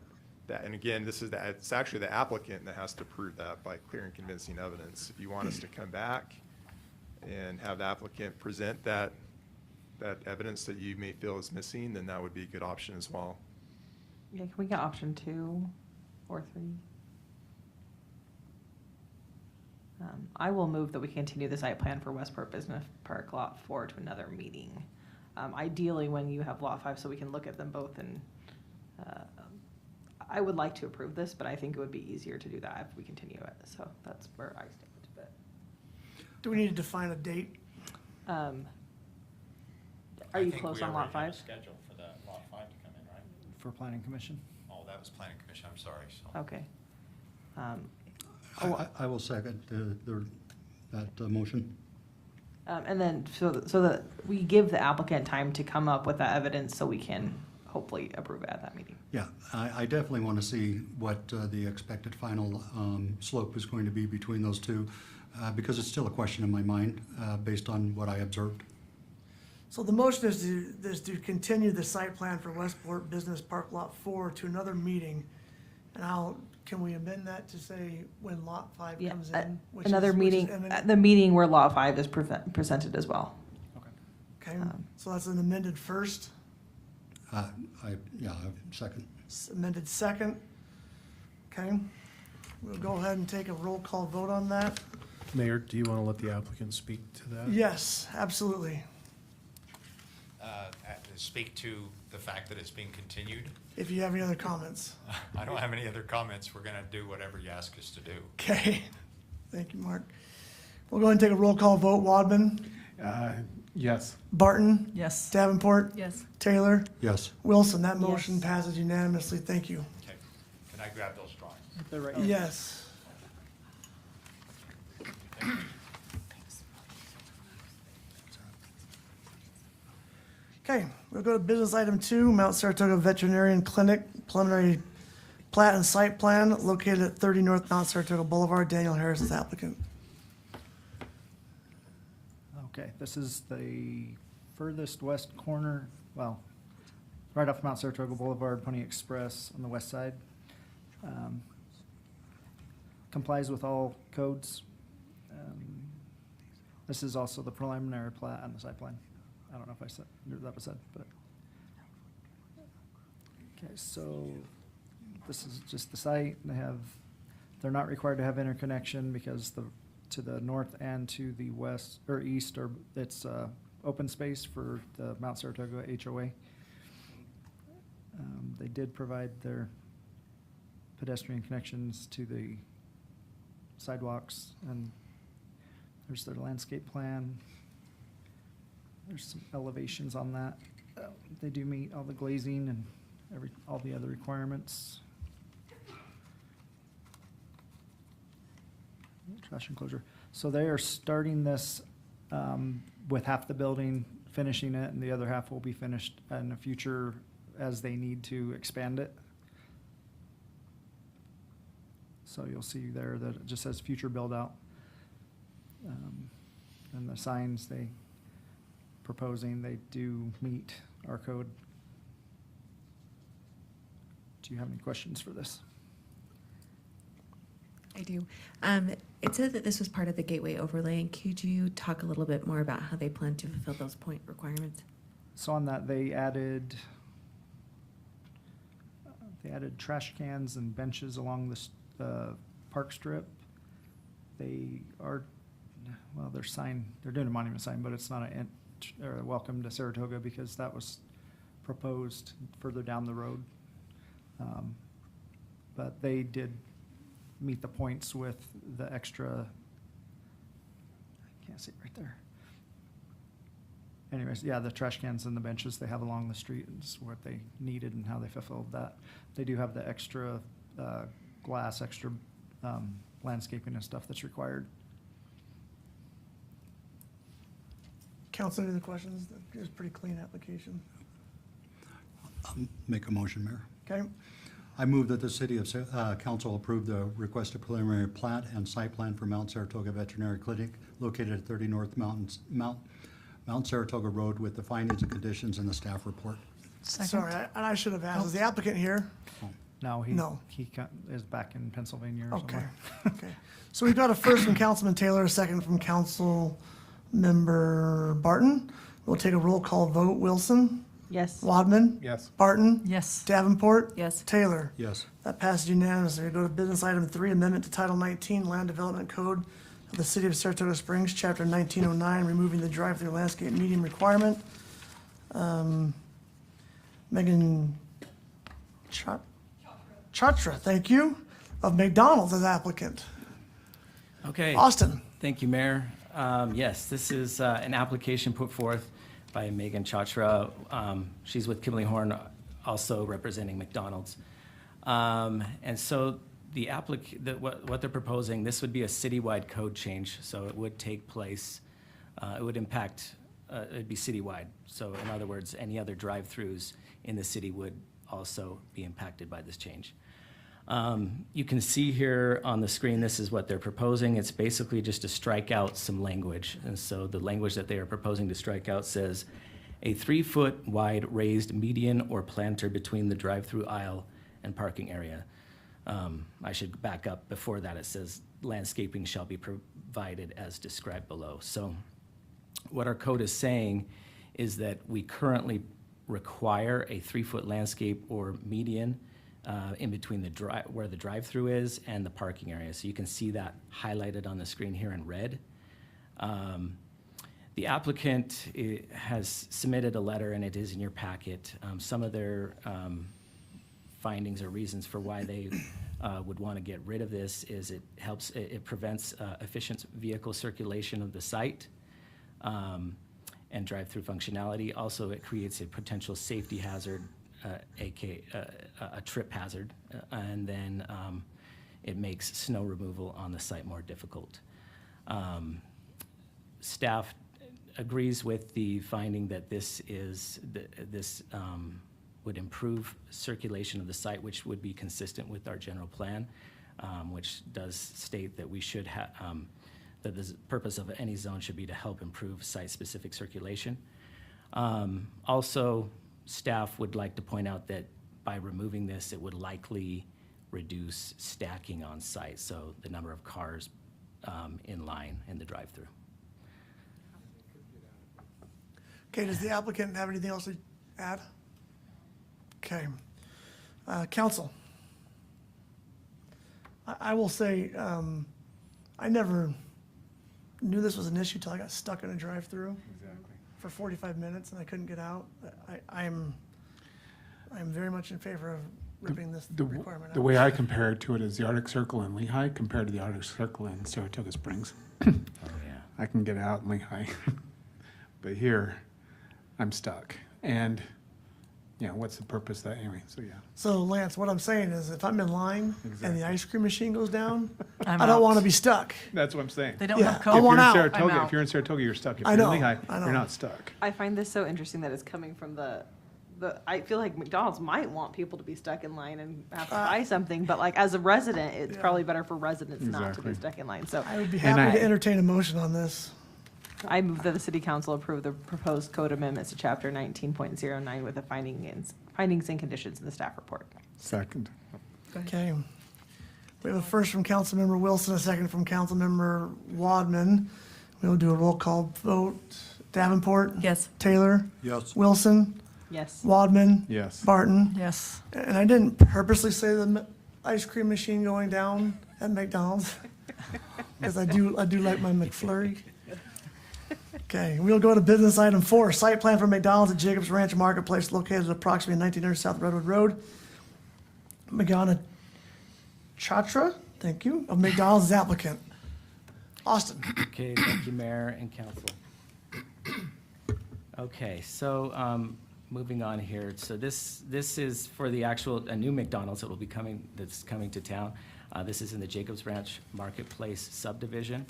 and again, it's actually the applicant that has to prove that by clear and convincing evidence. If you want us to come back and have the applicant present that evidence that you may feel is missing, then that would be a good option as well. Yeah, can we get option 2 or 3? I will move that we continue the site plan for Westport Business Park Lot 4 to another meeting. Ideally, when you have Lot 5, so we can look at them both, and I would like to approve this, but I think it would be easier to do that if we continue it, so that's where I stand. But Do we need to define a date? Are I you think close we on Lot already have a 5? schedule for the Lot 5 to come in, right? For planning commission? Oh, that was planning commission, I'm sorry, so. Okay. I will second that motion. And then, so that we give the applicant time to come up with that evidence so we can hopefully approve it at that meeting. Yeah, I definitely want to see what the expected final slope is going to be between those two, because it's still a question in my mind, based on what I observed. So the motion is to continue the site plan for Westport Business Park Lot 4 to another meeting. And can we amend that to say when Lot 5 Yeah, comes in? which another is meeting, imminent? the meeting where Lot 5 is presented as well. Okay, so that's an amended first, Second. amended second. Okay, we'll go ahead and take a roll call vote on that. Mayor, do you want to let the applicant speak to that? Yes, absolutely. Speak to the fact that it's being continued. If you have any other comments. I don't have any other comments. We're gonna do whatever you ask us to do. Okay, thank you, Mark. We'll go ahead and take a roll call vote. Wadman, Yes. Barton, Yes. Davenport, Yes. Taylor, Yes. Wilson. That motion Yes. passes unanimously. Thank you. Okay, can I grab those drawings? They're right here. Yes. Okay, we'll go to business item 2, Mount Saratoga Veterinarian Clinic, preliminary plat and site plan located at 30 North Mount Saratoga Boulevard. Daniel Harris is applicant. Okay, this is the furthest west corner, well, right off Mount Saratoga Boulevard, Pony Express on the west side. Complies with all codes. This is also the preliminary plat and the site plan. I don't know if I said, that was said, but. Okay, so this is just the site. They're not required to have interconnection because to the north and to the west or east it's open space for the Mount Saratoga HOA. They did provide their pedestrian connections to the sidewalks, and there's their landscape plan. There's some elevations on that. They do meet all the glazing and all the other requirements. Trash enclosure. So they are starting this with half the building, finishing it, and the other half will be finished in the future as they need to expand it. So you'll see there that it just says future build out. And the signs they do meet our code. Do you have any questions for this? I do. It said that this was part of the Gateway overlay. Could you talk a little bit more about how they plan to fulfill those point requirements? So on that, they added trash cans and benches along the park strip. They're doing a monument sign, but it's not a welcome to Saratoga because that was proposed further down the road. But they did meet the points with the extra, I can't see it right there. Anyways, yeah, the trash cans and the benches they have along the street is what they needed and how they fulfilled that. They do have the extra glass, extra landscaping and stuff that's required. Council, any other questions? It was a pretty clean application. Make a motion, Mayor. Okay, I move that the City of Council approve the requested preliminary plat and site plan for Mount Saratoga Veterinary Clinic located at 30 North Mount Saratoga Road with the findings and conditions in the staff report. sorry, I should have asked. Is the applicant here? No, No. he is back in Pennsylvania or Okay, somewhere. okay. So we've got a first from Councilman Taylor, a second from Council Member Barton. We'll take a roll call vote. Wilson? Yes. Wadman? Yes. Barton? Yes. Davenport? Yes. Taylor? Yes. That passes unanimously. We go to business item 3, amendment to Title 19 Land Development Code of the City of Saratoga Springs, Chapter 1909, removing the drive-through landscape medium requirement. Megan Chatra, thank you, of McDonald's as applicant. Okay. Austin? Thank you, Mayor. Yes, this is an application put forth by Megan Chatra. She's with Kimberly Horn, also representing McDonald's. And so what they're proposing, this would be a citywide code change, so it would take place, it would impact, it'd be citywide. So in other words, any other drive-throughs in the city would also be impacted by this change. You can see here on the screen, this is what they're proposing. It's basically just to strike out some language. And so the language that they are proposing to strike out says, a 3-foot wide raised median or planter between the drive-through aisle and parking area. I should back up. Before that, it says landscaping shall be provided as described below. So what our code is saying is that we currently require a 3-foot landscape or median in between where the drive-through is and the parking area. So you can see that highlighted on the screen here in red. The applicant has submitted a letter, and it is in your packet. Some of their findings or reasons for why they would want to get rid of this is it prevents efficient vehicle circulation of the site and drive-through functionality. Also, it creates a potential safety hazard, aka a trip hazard, and then it makes snow removal on the site more difficult. Staff agrees with the finding that this would improve circulation of the site, which would be consistent with our general plan, which does state that we should have, that the purpose of any zone should be to help improve site-specific circulation. Also, staff would like to point out that by removing this, it would likely reduce stacking on site, so the number of cars in line in the drive-through. Okay, does the applicant have anything else to add? Okay. Council. I will say, I never knew this was an issue till I got stuck in a drive-through for 45 minutes and I couldn't get out. I'm very much in favor of ripping this requirement out. The way I compare it to it is the Arctic Circle in Lehigh compared to the Arctic Circle in Saratoga Springs. Oh, yeah. I can get out in Lehigh, but here, I'm stuck. And, what's the purpose of that anyway? So, yeah. So Lance, what I'm saying is if I'm in line and Exactly. the ice cream machine goes down, I'm I don't out. want to be stuck. That's what I'm saying. They don't Yeah, have I code. want out. If you're in Saratoga, you're stuck. If I you're know, in Lehigh, I know. you're not stuck. I find this so interesting that it's coming from I feel like McDonald's might want people to be stuck in line and have to buy something, but like as a resident, it's Yeah. probably better for residents not to Exactly. be stuck in line. So I would be And happy to I- entertain a motion on this. I move that the city council approve the proposed code amendments to chapter 19.09 with the findings and conditions in the staff report. Second. Okay. We have a first from Councilmember Wilson, a second from Councilmember Wadman. We'll do a roll call vote. Davenport? Yes. Taylor? Yes. Wilson? Yes. Wadman? Yes. Barton? Yes. And I didn't purposely say the ice cream machine going down at McDonald's, because I do like my McFlurry. Okay, we'll go to business item 4, site plan for McDonald's at Jacobs Ranch Marketplace located at approximately 1900 South Redwood Road. Megana Chatra, thank you, of McDonald's is applicant. Austin. Okay, thank you, Mayor and Council. Okay, so moving on here. So this is for a new McDonald's that will be that's coming to town. This is in the Jacobs Ranch Marketplace subdivision,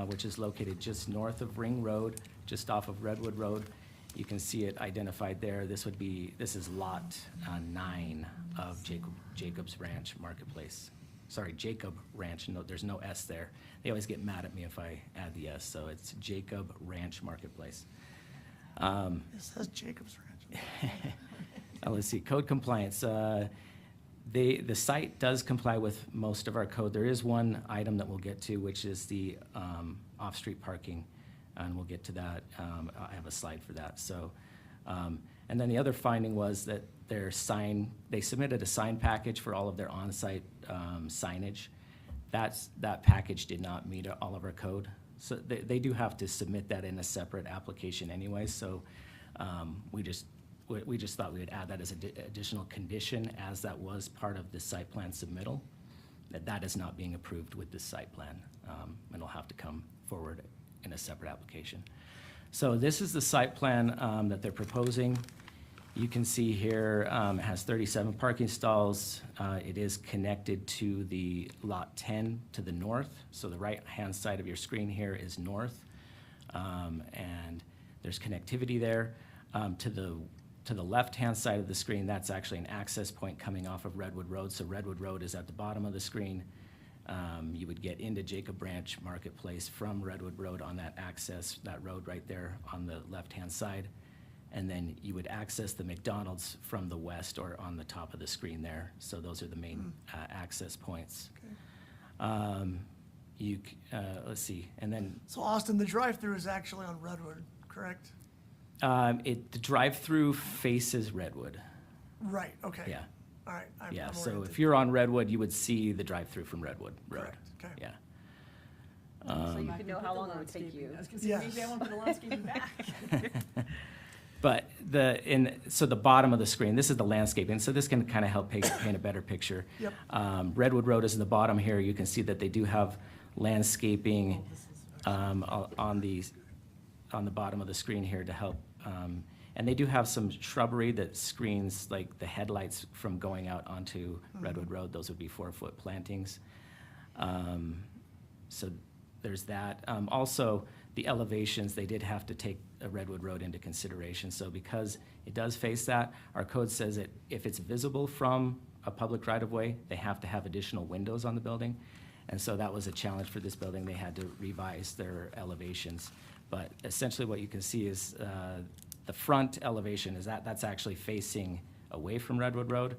which is located just north of Ring Road, just off of Redwood Road. You can see it identified there. This is lot 9 of Jacobs Ranch Marketplace. Sorry, Jacob Ranch. No, there's no S there. They always get mad at me if I add the S, so it's Jacob Ranch Marketplace. It says Jacobs Ranch. Let's see, code compliance. The site does comply with most of our code. There is one item that we'll get to, which is the off-street parking, and we'll get to that. I have a slide for that. So, and then the other finding was that they submitted a sign package for all of their on-site signage. That package did not meet all of our code. So they do have to submit that in a separate application anyway. So we just thought we would add that as an additional condition, as that was part of the site plan submittal, that is not being approved with this site plan, and it'll have to come forward in a separate application. So this is the site plan that they're proposing. You can see here, it has 37 parking stalls. It is connected to the lot 10 to the north. So the right-hand side of your screen here is north, and there's connectivity there. To the left-hand side of the screen, that's actually an access point coming off of Redwood Road. So Redwood Road is at the bottom of the screen. You would get into Jacob Ranch Marketplace from Redwood Road on that road right there on the left-hand side. And then you would access the McDonald's from the west or on the top of the screen there. So those are the main access points. Let's see, and then So Austin, the drive-through is actually on Redwood, correct? the drive-through faces Redwood. Right, okay. Yeah. All right. Yeah, I'm so oriented. if you're on Redwood, you would see the drive-through from Redwood Road. Correct, okay. Yeah. So you can know how long it would take you. Yes. But so the bottom of the screen, this is the landscaping, so this can kind of help paint a better picture. Yep. Redwood Road is in the bottom here. You can see that they do have landscaping on the bottom of the screen here to help. And they do have some shrubbery that screens like the headlights from going out onto Redwood Road. Those would be 4-foot plantings. So there's that. Also, the elevations, they did have to take Redwood Road into consideration. So because it does face that, our code says that if it's visible from a public right-of-way, they have to have additional windows on the building. And so that was a challenge for this building. They had to revise their elevations. But essentially what you can see is the front elevation is that's actually facing away from Redwood Road.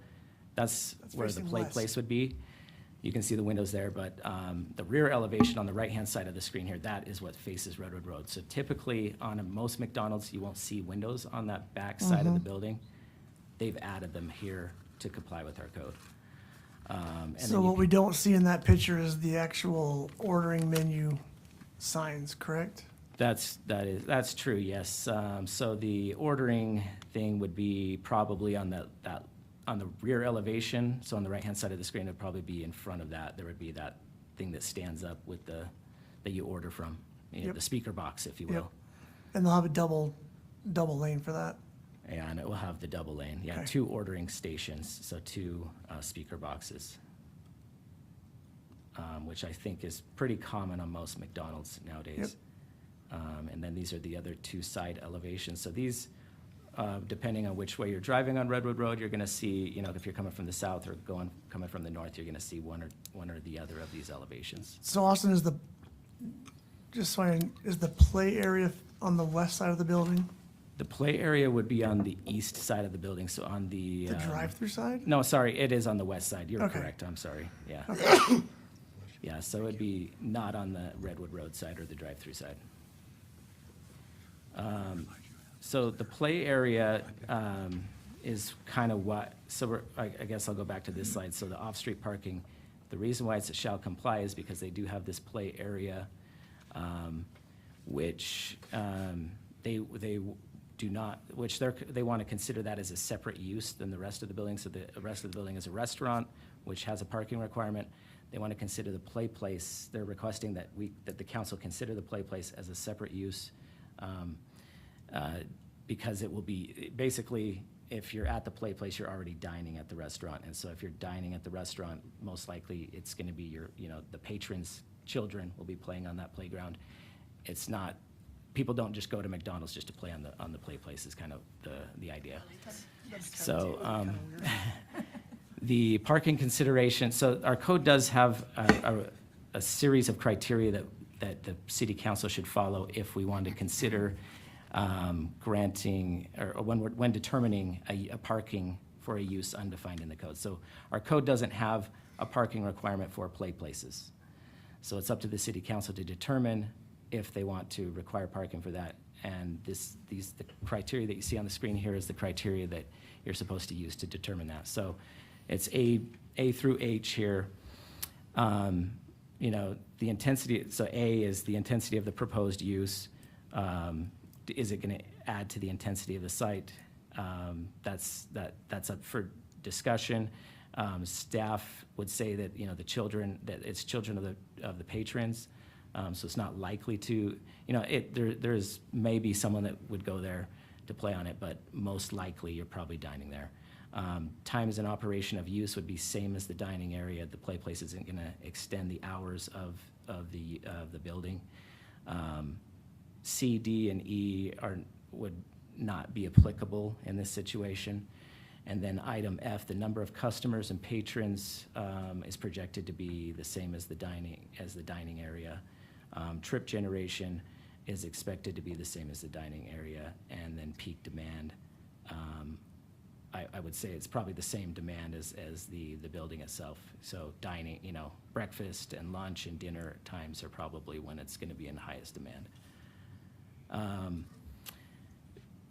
That's where the facing play west. place would be. You can see the windows there, but the rear elevation on the right-hand side of the screen here, that is what faces Redwood Road. So typically, on most McDonald's, you won't see windows on that back side of the building. They've added them here to comply with our code. And So then you what we don't see in that picture is the actual ordering menu signs, correct? That's true, yes. So the ordering thing would be probably on on the rear elevation. So on the right-hand side of the screen, it'd probably be in front of that. There would be that thing that stands up with that you order from, you know, Yep. the speaker box, if you Yep. will. And they'll have a double lane for that. And it will have the double lane. Yeah, Okay. 2 ordering stations, so 2 speaker boxes, which I think is pretty common on most McDonald's nowadays. And then these are the other 2 side elevations. So these, depending on which way you're driving on Redwood Road, you're gonna see, you know, if you're coming from the south or coming from the north, you're gonna see one or the other of these elevations. So Austin, is the play area on the west side of the building? The play area would be on the east side of the building, so on the. The drive-through side? No, sorry, it is on the west side. You're Okay. correct, I'm sorry, yeah. Yeah, so it'd be not on the Redwood Road side or the drive-through side. So the play area is kind of what, so I guess I'll go back to this slide. So the off-street parking, the reason why it's a shall comply is because they do have this play area, which they do not, which they want to consider that as a separate use than the rest of the building. So the rest of the building is a restaurant, which has a parking requirement. They want to consider the play place. They're requesting that the council consider the play place as a separate use, because it will be, basically, if you're at the play place, you're already dining at the restaurant. And so if you're dining at the restaurant, most likely it's going to be the patrons' children will be playing on that playground. It's not, people don't just go to McDonald's just to play on the play place is kind of the idea. So, the parking consideration, so our code does have a series of criteria that the city council should follow if we want to consider granting, or when determining a parking for a use undefined in the code. So our code doesn't have a parking requirement for play places. So it's up to the city council to determine if they want to require parking for that. And the criteria that you see on the screen here is the criteria that you're supposed to use to determine that. So it's A through H here. The intensity, so A is the intensity of the proposed use. Is it going to add to the intensity of the site? That's up for discussion. Staff would say that, the children, that it's children of the patrons. So it's not likely to, there's maybe someone that would go there to play on it, but most likely you're probably dining there. Times in operation of use would be same as the dining area. The play place isn't going to extend the hours of the building. C, D, and E would not be applicable in this situation. And then item F, the number of customers and patrons is projected to be the same as the dining area. Trip generation is expected to be the same as the dining area, and then peak demand. I would say it's probably the same demand as the building itself. So dining, breakfast and lunch and dinner times are probably when it's going to be in highest demand.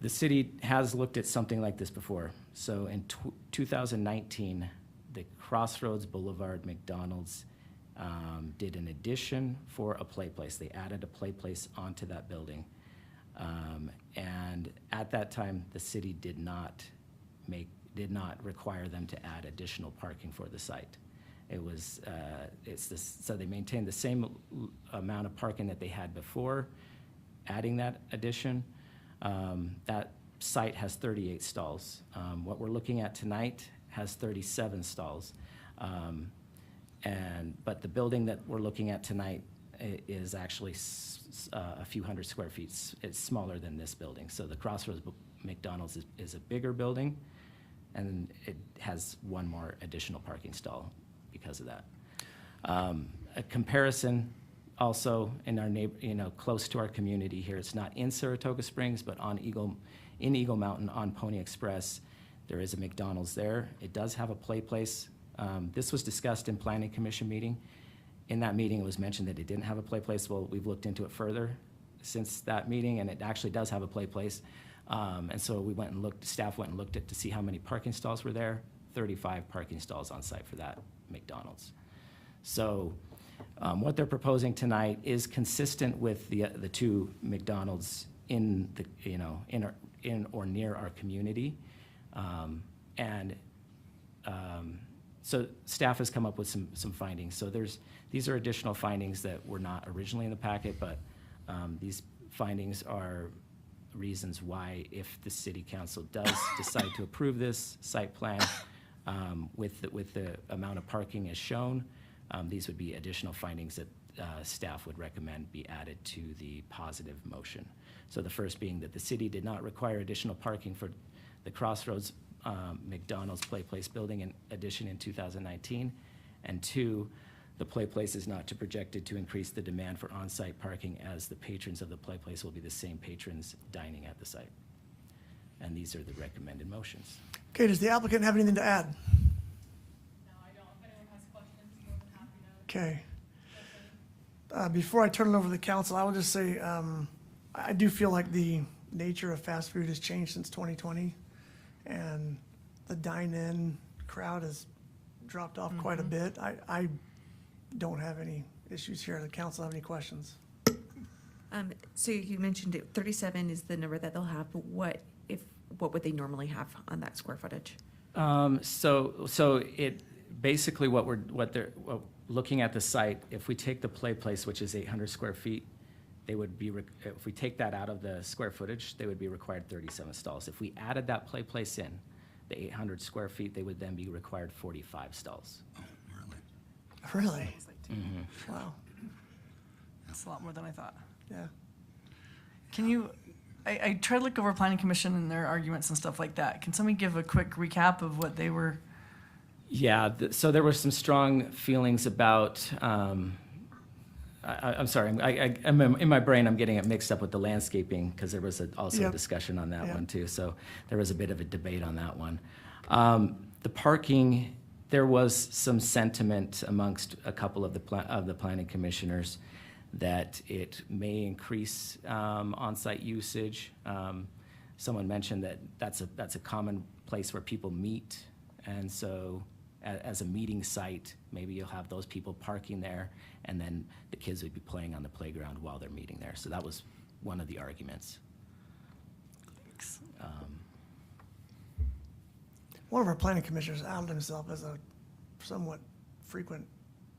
The city has looked at something like this before. So in 2019, the Crossroads Boulevard McDonald's did an addition for a play place. They added a play place onto that building. And at that time, the city did not require them to add additional parking for the site. It was, so they maintained the same amount of parking that they had before adding that addition. That site has 38 stalls. What we're looking at tonight has 37 stalls. But the building that we're looking at tonight is actually a few hundred square feet. It's smaller than this building. So the Crossroads McDonald's is a bigger building, and it has one more additional parking stall because of that. A comparison also in our close to our community here. It's not in Saratoga Springs, but in Eagle Mountain on Pony Express, there is a McDonald's there. It does have a play place. This was discussed in Planning Commission meeting. In that meeting, it was mentioned that it didn't have a play place. Well, we've looked into it further since that meeting, and it actually does have a play place. And so we went and looked, staff went and looked at to see how many parking stalls were there. 35 parking stalls on site for that McDonald's. So what they're proposing tonight is consistent with the two McDonald's in or near our community. So staff has come up with some findings. So these are additional findings that were not originally in the packet, but these findings are reasons why, if the city council does decide to approve this site plan with the amount of parking as shown, these would be additional findings that staff would recommend be added to the positive motion. So the first being that the city did not require additional parking for the Crossroads McDonald's Play Place building in addition in 2019. And two, the Play Place is not projected to increase the demand for on-site parking, as the patrons of the Play Place will be the same patrons dining at the site. And these are the recommended motions. Okay, does the applicant have anything to add? No, I don't. If anyone has questions, more than happy to. Okay. Before I turn it over to the council, I will just say, I do feel like the nature of fast food has changed since 2020, and the dine-in crowd has dropped off quite a bit. I don't have any issues here. The council have any questions? So you mentioned it, 37 is the number that they'll have, but what would they normally have on that square footage? So it basically looking at the site, if we take the Play Place, which is 800 square feet, they would be, if we take that out of the square footage, they would be required 37 stalls. If we added that Play Place in, the 800 square feet, they would then be required 45 stalls. Oh, Really? Mm-hmm. Wow. That's a lot more than I thought. Yeah. Can you, I tried to look over Planning Commission and their arguments and stuff like that. Can somebody give a quick recap of what they were? Yeah, so there were some strong feelings about, I'm sorry, I'm in my brain, I'm getting it mixed up with the landscaping, because there was also a discussion on that one too. So there was a bit of a debate on that one. The parking, there was some sentiment amongst a couple of the planning commissioners that it may increase on-site usage. Someone mentioned that that's a common place where people meet, and so as a meeting site, maybe you'll have those people parking there, and then the kids would be playing on the playground while they're meeting there. So that was one of the arguments. Thanks. One of our planning commissioners outed himself as a somewhat frequent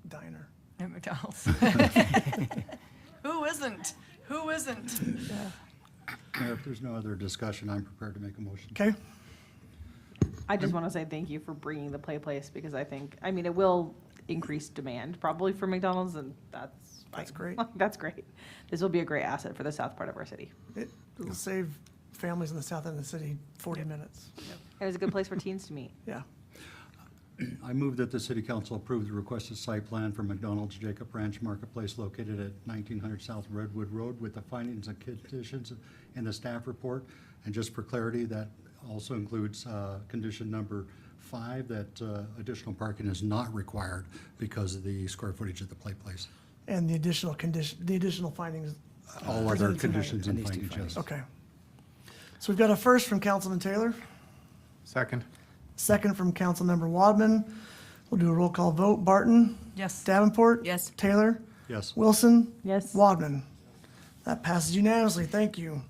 diner. At McDonald's. Who isn't? Who isn't? Mayor, if there's no other discussion, I'm prepared to make a motion. Okay. I just want to say thank you for bringing the Play Place, because it will increase demand probably for McDonald's, and that's great. That's great. This will be a great asset for the south part of our city. It'll save families in the south end of the city 40 minutes. It was a good place for teens to meet. Yeah. I move that the city council approve the requested site plan for McDonald's Jacob Ranch Marketplace located at 1900 South Redwood Road with the findings and conditions in the staff report. And just for clarity, that also includes condition number 5, that additional parking is not required because of the square footage of the Play Place. And the additional findings. All other presented tonight. conditions and And these two findings, yes. Okay. So we've got a first from Councilman Taylor, Second. second from Councilmember Wadman. We'll do a roll call vote. Barton? Yes. Davenport? Yes. Taylor? Yes. Wilson? Yes. Wadman? That passes unanimously. Thank you.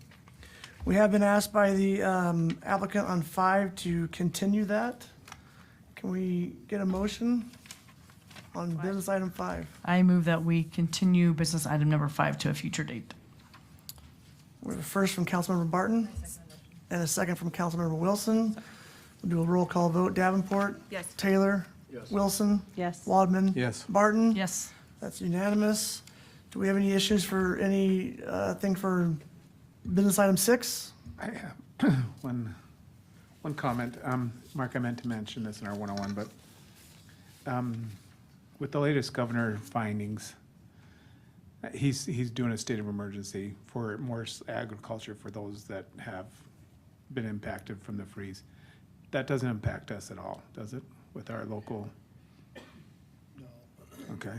We have been asked by the applicant on 5 to continue that. Can we get a motion on business item 5? I move that we continue business item number 5 to a future date. We have a first from Councilmember Barton and a second from Councilmember Wilson. We'll do a roll call vote. Davenport? Yes. Taylor? Yes. Wilson? Yes. Wadman? Yes. Barton? Yes. That's unanimous. Do we have any issues for any, thing for business item 6? I have one comment. Mark, I meant to mention this in our 101, but with the latest governor findings, he's doing a state of emergency for more agriculture for those that have been impacted from the freeze. That doesn't impact us at all, does it, with our local? No. Okay.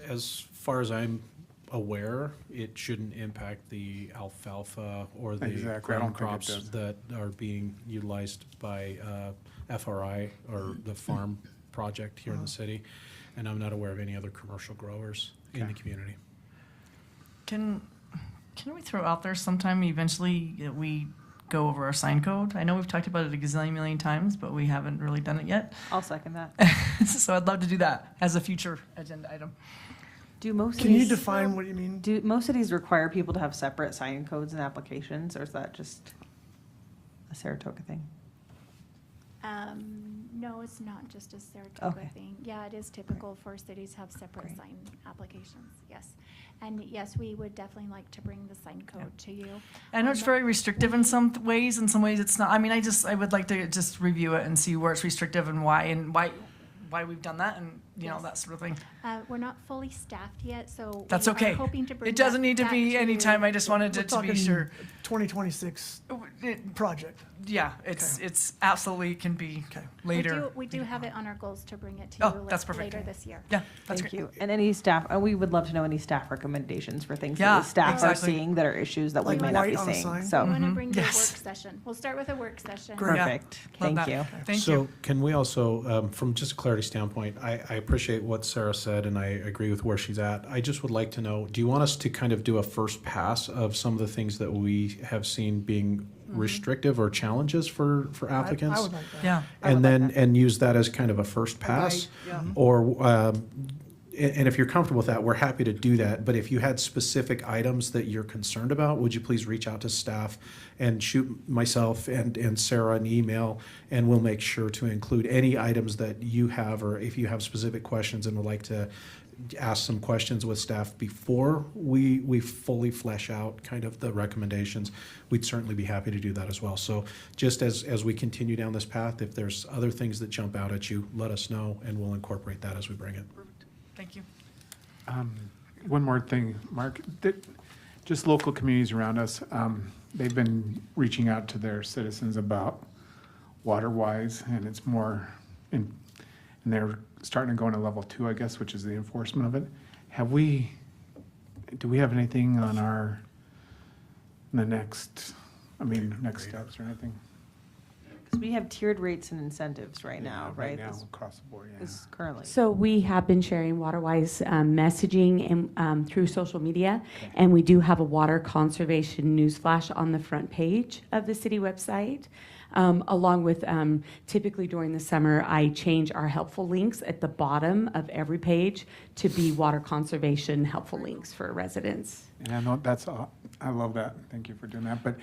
As far as I'm aware, it shouldn't impact the alfalfa or the Exactly. I ground don't think it crops does. that are being utilized by FRI or the farm project here in the city. And I'm not aware of any other commercial growers in the Okay. community. Can we throw out there sometime eventually that we go over our sign code? I know we've talked about it a gazillion million times, but we haven't really done it yet. I'll second that. So I'd love to do that as a future agenda item. Do most Can you cities, define what you mean? do most cities require people to have separate sign codes and applications, or is that just a Saratoga thing? No, it's not just a Saratoga Okay. thing. Yeah, it is typical for cities to have separate Great. sign applications, yes. And yes, we would definitely like to bring the sign code to you. I know it's very restrictive in some ways, in some ways it's not. I mean, I would like to just review it and see where it's restrictive and why we've done that and, you know, Yes. that sort of thing. We're not fully staffed yet, so. That's we are okay. hoping to bring It doesn't need to that be to anytime, you. I just wanted We're it to be talking sure. 2026 project. Yeah, it's absolutely can be later. We do have it on our goals to bring it to Oh, you that's perfect. later this year. Yeah, that's Thank great. you. And any staff, we would love to know any staff recommendations for things Yeah, that the staff are exactly. seeing that are issues that we Like may not be white on a seeing. sign? We So, want to bring you a work Yes. session. We'll start with a work session. Great. Yeah. perfect. Love Thank that. you. Thank So you. can we also, from just a clarity standpoint, I appreciate what Sarah said and I agree with where she's at. I just would like to know, do you want us to kind of do a first pass of some of the things that we have seen being restrictive or challenges for applicants? I would like that. Yeah. And use that as kind of a first pass? yeah. Or, and if you're comfortable with that, we're happy to do that. But if you had specific items that you're concerned about, would you please reach out to staff and shoot myself and Sarah an email, and we'll make sure to include any items that you have, or if you have specific questions and would like to ask some questions with staff before we fully flesh out kind of the recommendations, we'd certainly be happy to do that as well. So just as we continue down this path, if there's other things that jump out at you, let us know and we'll incorporate that as we bring it. Thank you. One more thing, Mark, just local communities around us, they've been reaching out to their citizens about WaterWise, and it's more, and they're starting to go into level 2, I guess, which is the enforcement of it. Do we have anything on next steps or anything? Because we have tiered rates and incentives right now, right? now, This across the board, yeah. is currently. So we have been sharing WaterWise messaging and, through social media, and we do have a water conservation newsflash on the front page of the city website. Along with typically during the summer, I change our helpful links at the bottom of every page to be water conservation helpful links for residents. And I know that's, I love that. Thank you for doing that. But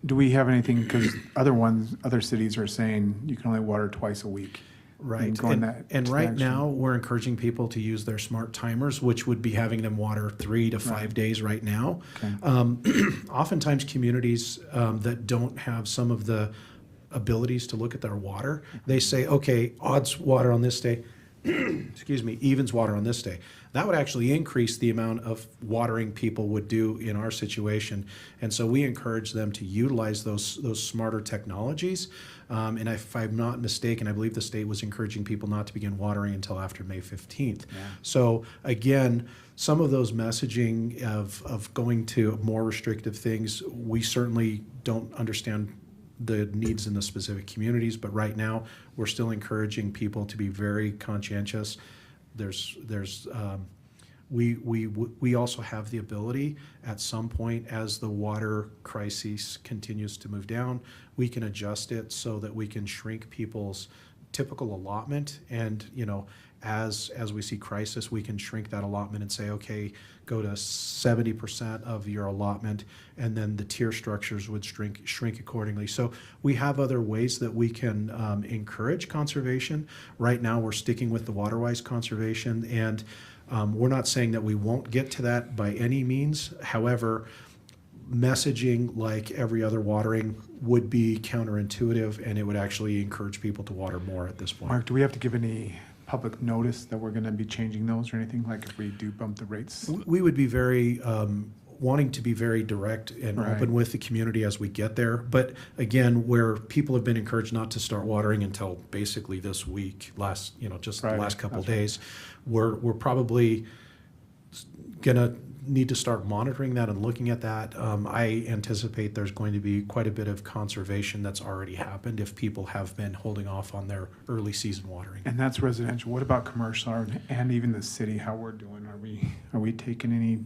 do we have anything, because other cities are saying you can only water twice a week. Right. Go in And that right direction. now, we're encouraging people to use their smart timers, which would be having them water 3 to 5 days right now. Okay. Oftentimes, communities that don't have some of the abilities to look at their water, they say, okay, odds water on this day, excuse me, evens water on this day. That would actually increase the amount of watering people would do in our situation. And so we encourage them to utilize those smarter technologies. And if I'm not mistaken, I believe the state was encouraging people not to begin watering until after May 15th. Yeah. So again, some of those messaging of going to more restrictive things, we certainly don't understand the needs in the specific communities, but right now we're still encouraging people to be very conscientious. We also have the ability at some point, as the water crisis continues to move down, we can adjust it so that we can shrink people's typical allotment. And as we see crisis, we can shrink that allotment and say, okay, go to 70% of your allotment, and then the tier structures would shrink accordingly. So we have other ways that we can encourage conservation. Right now, we're sticking with the WaterWise conservation, and We're not saying that we won't get to that by any means. However, messaging like every other watering would be counterintuitive, and it would actually encourage people to water more at this point. Mark, do we have to give any public notice that we're going to be changing those or anything, like if we do bump the rates? We would be very wanting to be very direct and Right. open with the community as we get there. But again, where people have been encouraged not to start watering until basically this week, just Friday, the last couple of that's right. days, we're probably gonna need to start monitoring that and looking at that. I anticipate there's going to be quite a bit of conservation that's already happened if people have been holding off on their early season watering. And that's residential. What about commercial and even the city, how we're doing? Are we taking any,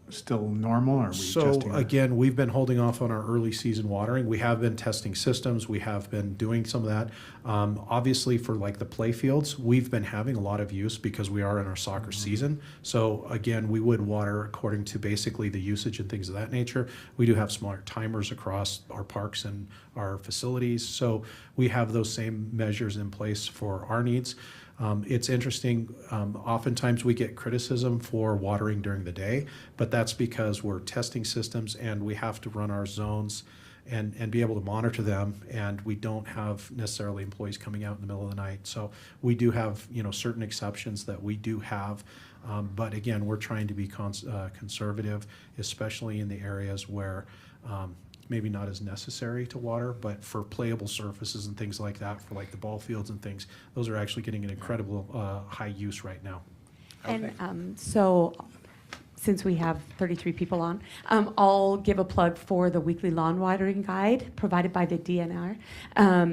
still normal, or are we So adjusting? again, we've been holding off on our early season watering. We have been testing systems. We have been doing some of that. Obviously for like the play fields, we've been having a lot of use because we are in our soccer season. So again, we would water according to basically the usage and things of that nature. We do have smart timers across our parks and our facilities. So we have those same measures in place for our needs. It's interesting, oftentimes we get criticism for watering during the day, but that's because we're testing systems and we have to run our zones and be able to monitor them, and we don't have necessarily employees coming out in the middle of the night. So we do have, certain exceptions that we do have, but again, we're trying to be conservative, especially in the areas where maybe not as necessary to water, but for playable surfaces and things like that, for like the ball fields and things, those are actually getting an incredible high use right now. And so, since we have 33 people on, I'll give a plug for the weekly lawn watering guide provided by the DNR.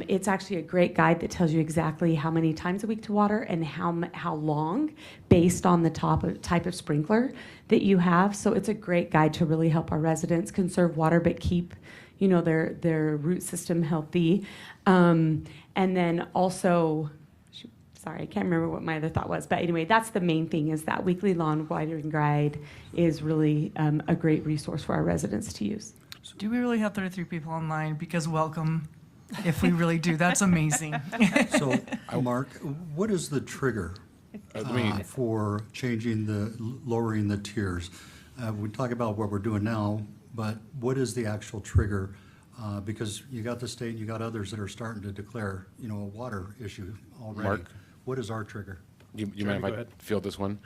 It's actually a great guide that tells you exactly how many times a week to water and how long, based on the type of sprinkler that you have. So it's a great guide to really help our residents conserve water but keep their root system healthy. And then also, sorry, I can't remember what my other thought was, but anyway, that's the main thing, is that weekly lawn watering guide is really a great resource for our residents to use. Do we really have 33 people online? Because welcome, if we really do, that's amazing. So, Mark, what is the trigger for lowering the tiers? We talk about what we're doing now, but what is the actual trigger? Because you got the state, you got others that are starting to declare, a water issue already. Mark? What is our trigger? You Sure, mind go if I ahead. field this one?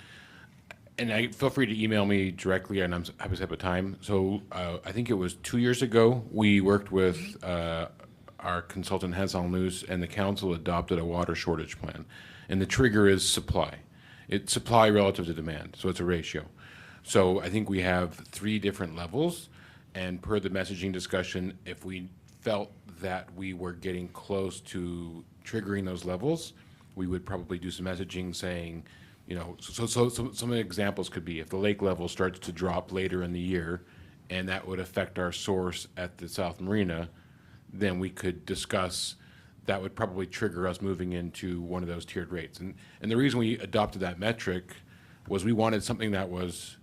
And feel free to email me directly, and I'm happy to set up a time. So I think it was 2 years ago, we worked with our consultant Hansel News, and the council adopted a water shortage plan. And the trigger is supply. It's supply relative to demand, so it's a ratio. So I think we have 3 different levels, and per the messaging discussion, if we felt that we were getting close to triggering those levels, we would probably do some messaging saying, so some examples could be if the lake level starts to drop later in the year, and that would affect our source at the South Marina, then we could discuss, that would probably trigger us moving into one of those tiered rates. And the reason we adopted that metric was we wanted something that was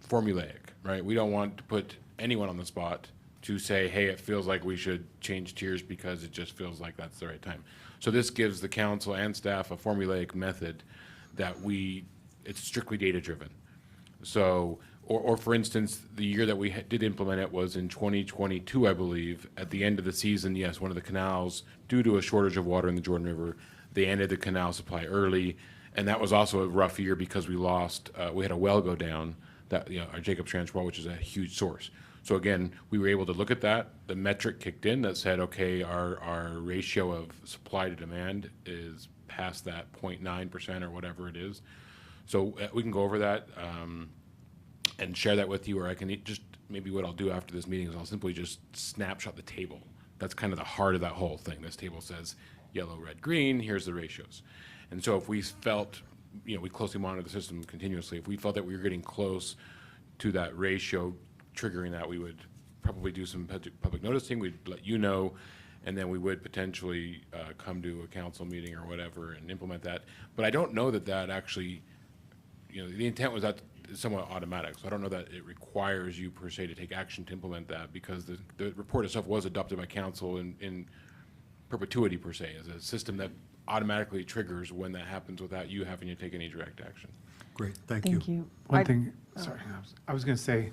formulaic, right? We don't want to put anyone on the spot to say, hey, it feels like we should change tiers because it just feels like that's the right time. So this gives the council and staff a formulaic method that it's strictly data-driven. So, or for instance, the year that we did implement it was in 2022, I believe. At the end of the season, yes, one of the canals, due to a shortage of water in the Jordan River, they ended the canal supply early. And that was also a rough year because we had a well go down, our Jacobs Ranch well, which is a huge source. So again, we were able to look at that. The metric kicked in that said, okay, our ratio of supply to demand is past that 0.9% or whatever it is. So we can go over that and share that with you, or I can maybe what I'll do after this meeting is I'll simply just snapshot the table. That's kind of the heart of that whole thing. This table says yellow, red, green, here's the ratios. And so if we felt, we closely monitor the system continuously, if we felt that we were getting close to that ratio, triggering that, we would probably do some public noticing, we'd let you know, and then we would potentially come to a council meeting or whatever and implement that. But I don't know that actually, the intent was that it's somewhat automatic, so I don't know that it requires you per se to take action to implement that, because the report itself was adopted by council in perpetuity per se, as a system that automatically triggers when that happens without you having to take any direct action. Great, thank you. Thank you. One thing, sorry, I was gonna say,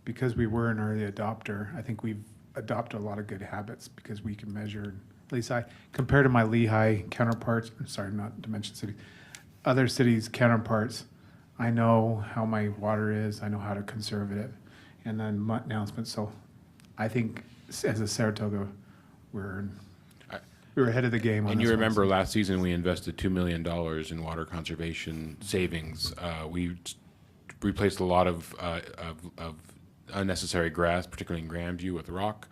because we were an early adopter, I think we've adopted a lot of good habits because we can measure, at least I, compared to my Lehigh counterparts, I'm sorry, not to mention city, other cities' counterparts, I know how my water is, I know how to conserve it, and then announcements, so I think as a Saratoga, we're ahead of the game on And this you one, remember so. last season, we invested $2 million in water conservation savings. We replaced a lot of unnecessary grass, particularly in Grandview with rock.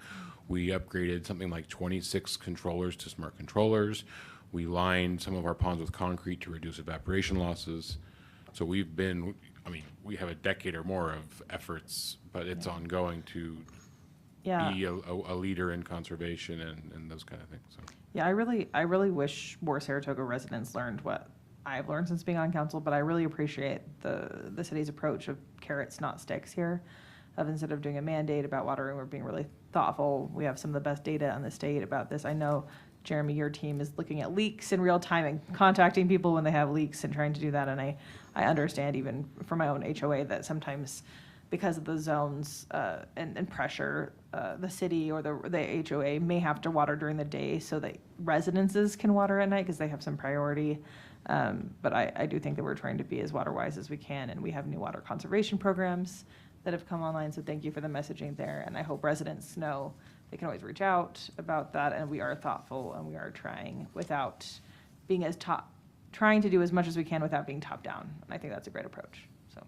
We upgraded something like 26 controllers to smart controllers. We lined some of our ponds with concrete to reduce evaporation losses. So we've been, I mean, we have a decade or more of efforts, but it's ongoing to Yeah. be a leader in conservation and those kind of things. So. Yeah, I really wish more Saratoga residents learned what I've learned since being on council, but I really appreciate the city's approach of carrots, not sticks here. Of instead of doing a mandate about watering, we're being really thoughtful. We have some of the best data in the state about this. I know, Jeremy, your team is looking at leaks in real time and contacting people when they have leaks and trying to do that. And I understand even from my own HOA that sometimes because of the zones and pressure, the city or the HOA may have to water during the day so that residences can water at night because they have some priority. But I do think that we're trying to be as water wise as we can, and we have new water conservation programs that have come online. So thank you for the messaging there, and I hope residents know they can always reach out about that, and we are thoughtful and we are trying without being trying to do as much as we can without being top down. And I think that's a great approach. So.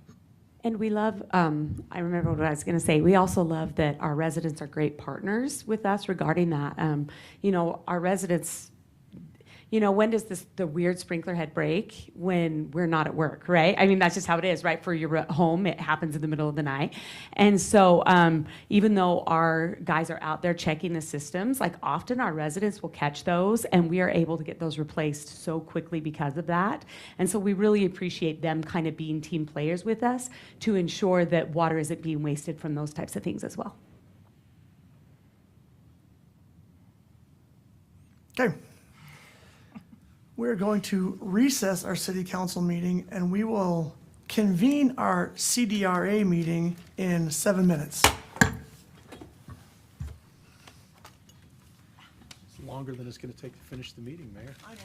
And we love, I remember what I was going to say. We also love that our residents are great partners with us regarding that. You know, our residents, you know, when does the weird sprinkler head break? When we're not at work, right? I mean, that's just how it is, right? For your home, it happens in the middle of the night. And so even though our guys are out there checking the systems, like often our residents will catch those and we are able to get those replaced so quickly because of that. And so we really appreciate them kind of being team players with us to ensure that water isn't being wasted from those types of things as well. Okay. We're going to recess our city council meeting and we will convene our CDRA meeting in 7 minutes. It's longer than it's going to take to finish the meeting, Mayor. I know.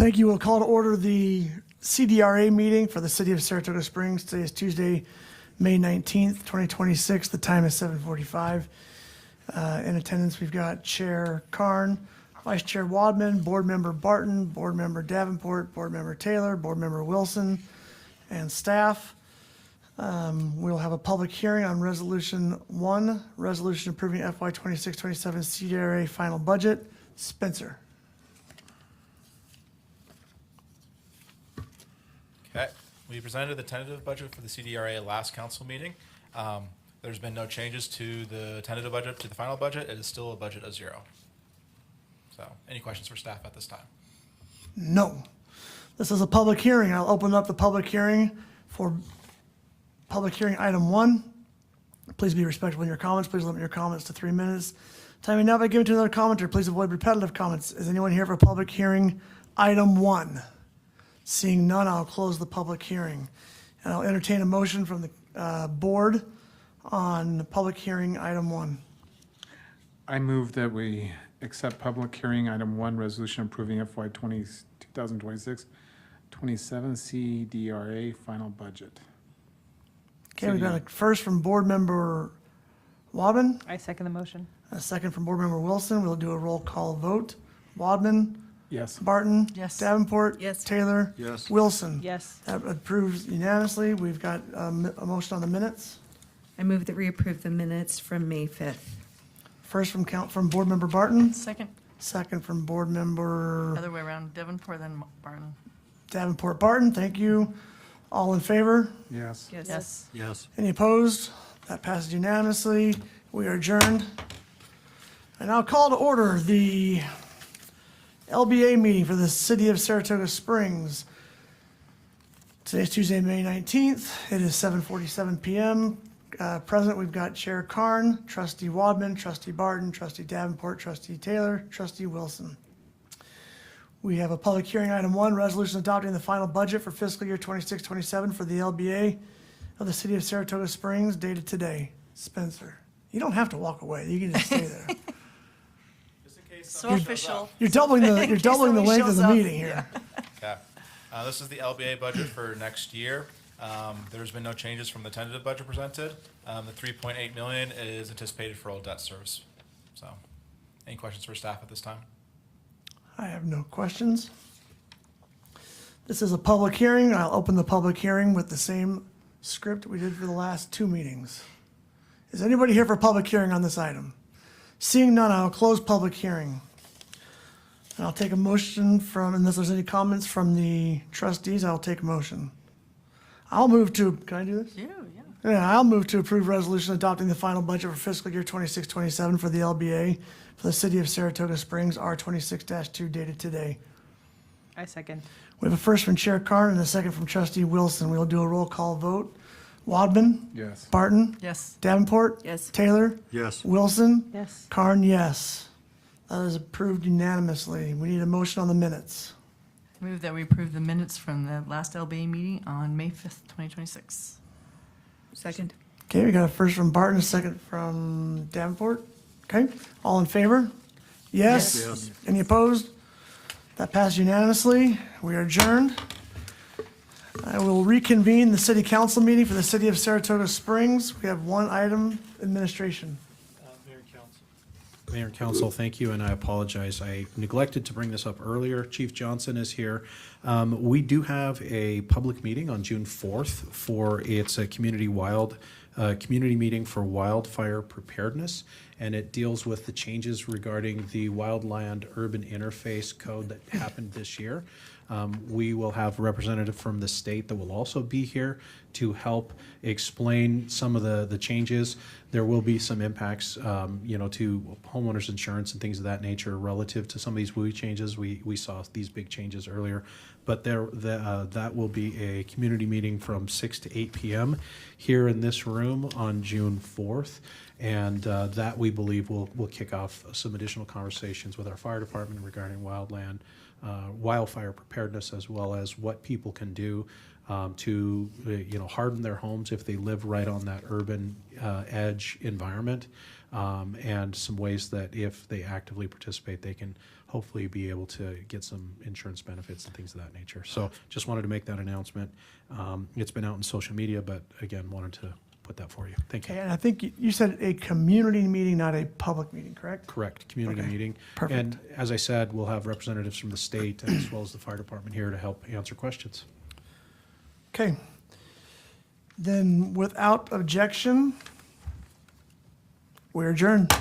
Thank you. We'll call to order the CDRA meeting for the City of Saratoga Springs. Today is Tuesday, May 19th, 2026. The time is 7:45. In attendance, we've got Chair Karn, Vice Chair Wadman, Board Member Barton, Board Member Davenport, Board Member Taylor, Board Member Wilson, and staff. We'll have a public hearing on Resolution 1, resolution approving FY 26-27 CDRA final budget. Spencer. Okay, we presented the tentative budget for the CDRA last council meeting. There's been no changes to the tentative budget to the final budget. It is still a budget of 0. So, any questions for staff at this time? No. This is a public hearing. I'll open up the public hearing for public hearing item 1. Please be respectful in your comments. Please limit your comments to 3 minutes. Time may now be given to another commenter. Please avoid repetitive comments. Is anyone here for public hearing item 1? Seeing none, I'll close the public hearing. And I'll entertain a motion from the board on public hearing item 1. I move that we accept public hearing item 1, resolution approving FY 2026-27 CDRA final budget. Okay, we've got a first from board member Wadman, I second the motion. a second from board member Wilson. We'll do a roll call vote. Wadman, Yes. Barton. Yes. Davenport. Yes. Taylor. Yes. Wilson. Yes. That approves unanimously. We've got a motion on the minutes. I move that we approve the minutes from May 5th. First from board member Barton, Second, second from board member other way around, Davenport, then Barton. Davenport Barton. Thank you. All in favor? Yes. Yes. Yes. Any opposed? That passes unanimously. We are adjourned. And I'll call to order the LBA meeting for the City of Saratoga Springs. Today's Tuesday, May 19th. It is 7:47 PM. Present, we've got Chair Karn, Trustee Wadman, Trustee Barton, Trustee Davenport, Trustee Taylor, Trustee Wilson. We have a public hearing, item 1, resolution adopting the final budget for fiscal year 26-27 for the LBA of the City of Saratoga Springs, dated today. Spencer, you don't have to walk away. You can just stay there. So official. You're doubling the In case length of somebody the shows up. meeting here. Okay. This is the LBA budget for next year. There's been no changes from the tentative budget presented. The 3.8 million is anticipated for all debt service. So, any questions for staff at this time? I have no questions. This is a public hearing. I'll open the public hearing with the same script we did for the last 2 meetings. Is anybody here for a public hearing on this item? Seeing none, I'll close public hearing. And I'll take a motion from, unless there's any comments from the trustees, I'll take a motion. I'll move to, can I do this? Yeah. Yeah, I'll move to approve resolution adopting the final budget for fiscal year 26-27 for the LBA for the City of Saratoga Springs, R26-2, dated today. I second. We have a first from Chair Karn and a second from Trustee Wilson. We'll do a roll call vote. Wadman? Yes. Barton? Yes. Davenport? Yes. Taylor? Yes. Wilson? Yes. Karn, yes. That is approved unanimously. We need a motion on the minutes. Move that we approve the minutes from the last LBA meeting on May 5th, 2026. Second. Okay, we got a first from Barton, a second from Davenport. Okay, all in favor? Yes? Yes. Any opposed? That passed unanimously. We are adjourned. I will reconvene the city council meeting for the City of Saratoga Springs. We have one item, administration. Mayor and Council, thank you, and I apologize. I neglected to bring this up earlier. Chief Johnson is here. We do have a public meeting on June 4th for, it's a community meeting for wildfire preparedness, and it deals with the changes regarding the wildland urban interface code that happened this year. We will have a representative from the state that will also be here to help explain some of the changes. There will be some impacts, to homeowners insurance and things of that nature relative to some of these WUI changes. We saw these big changes earlier, but that will be a community meeting from 6 to 8 p.m. here in this room on June 4th. And that, we believe, will kick off some additional conversations with our fire department regarding wildfire preparedness, as well as what people can do to harden their homes if they live right on that urban edge environment, and some ways that if they actively participate, they can hopefully be able to get some insurance benefits and things of that nature. So just wanted to make that announcement. It's been out in social media, but again, wanted to put that for you. Thank you. Okay, and I think you said a community meeting, not a public meeting, correct? Correct, community Okay, meeting. perfect. And as I said, we'll have representatives from the state as well as the fire department here to help answer questions. Okay. Then without objection, we're adjourned.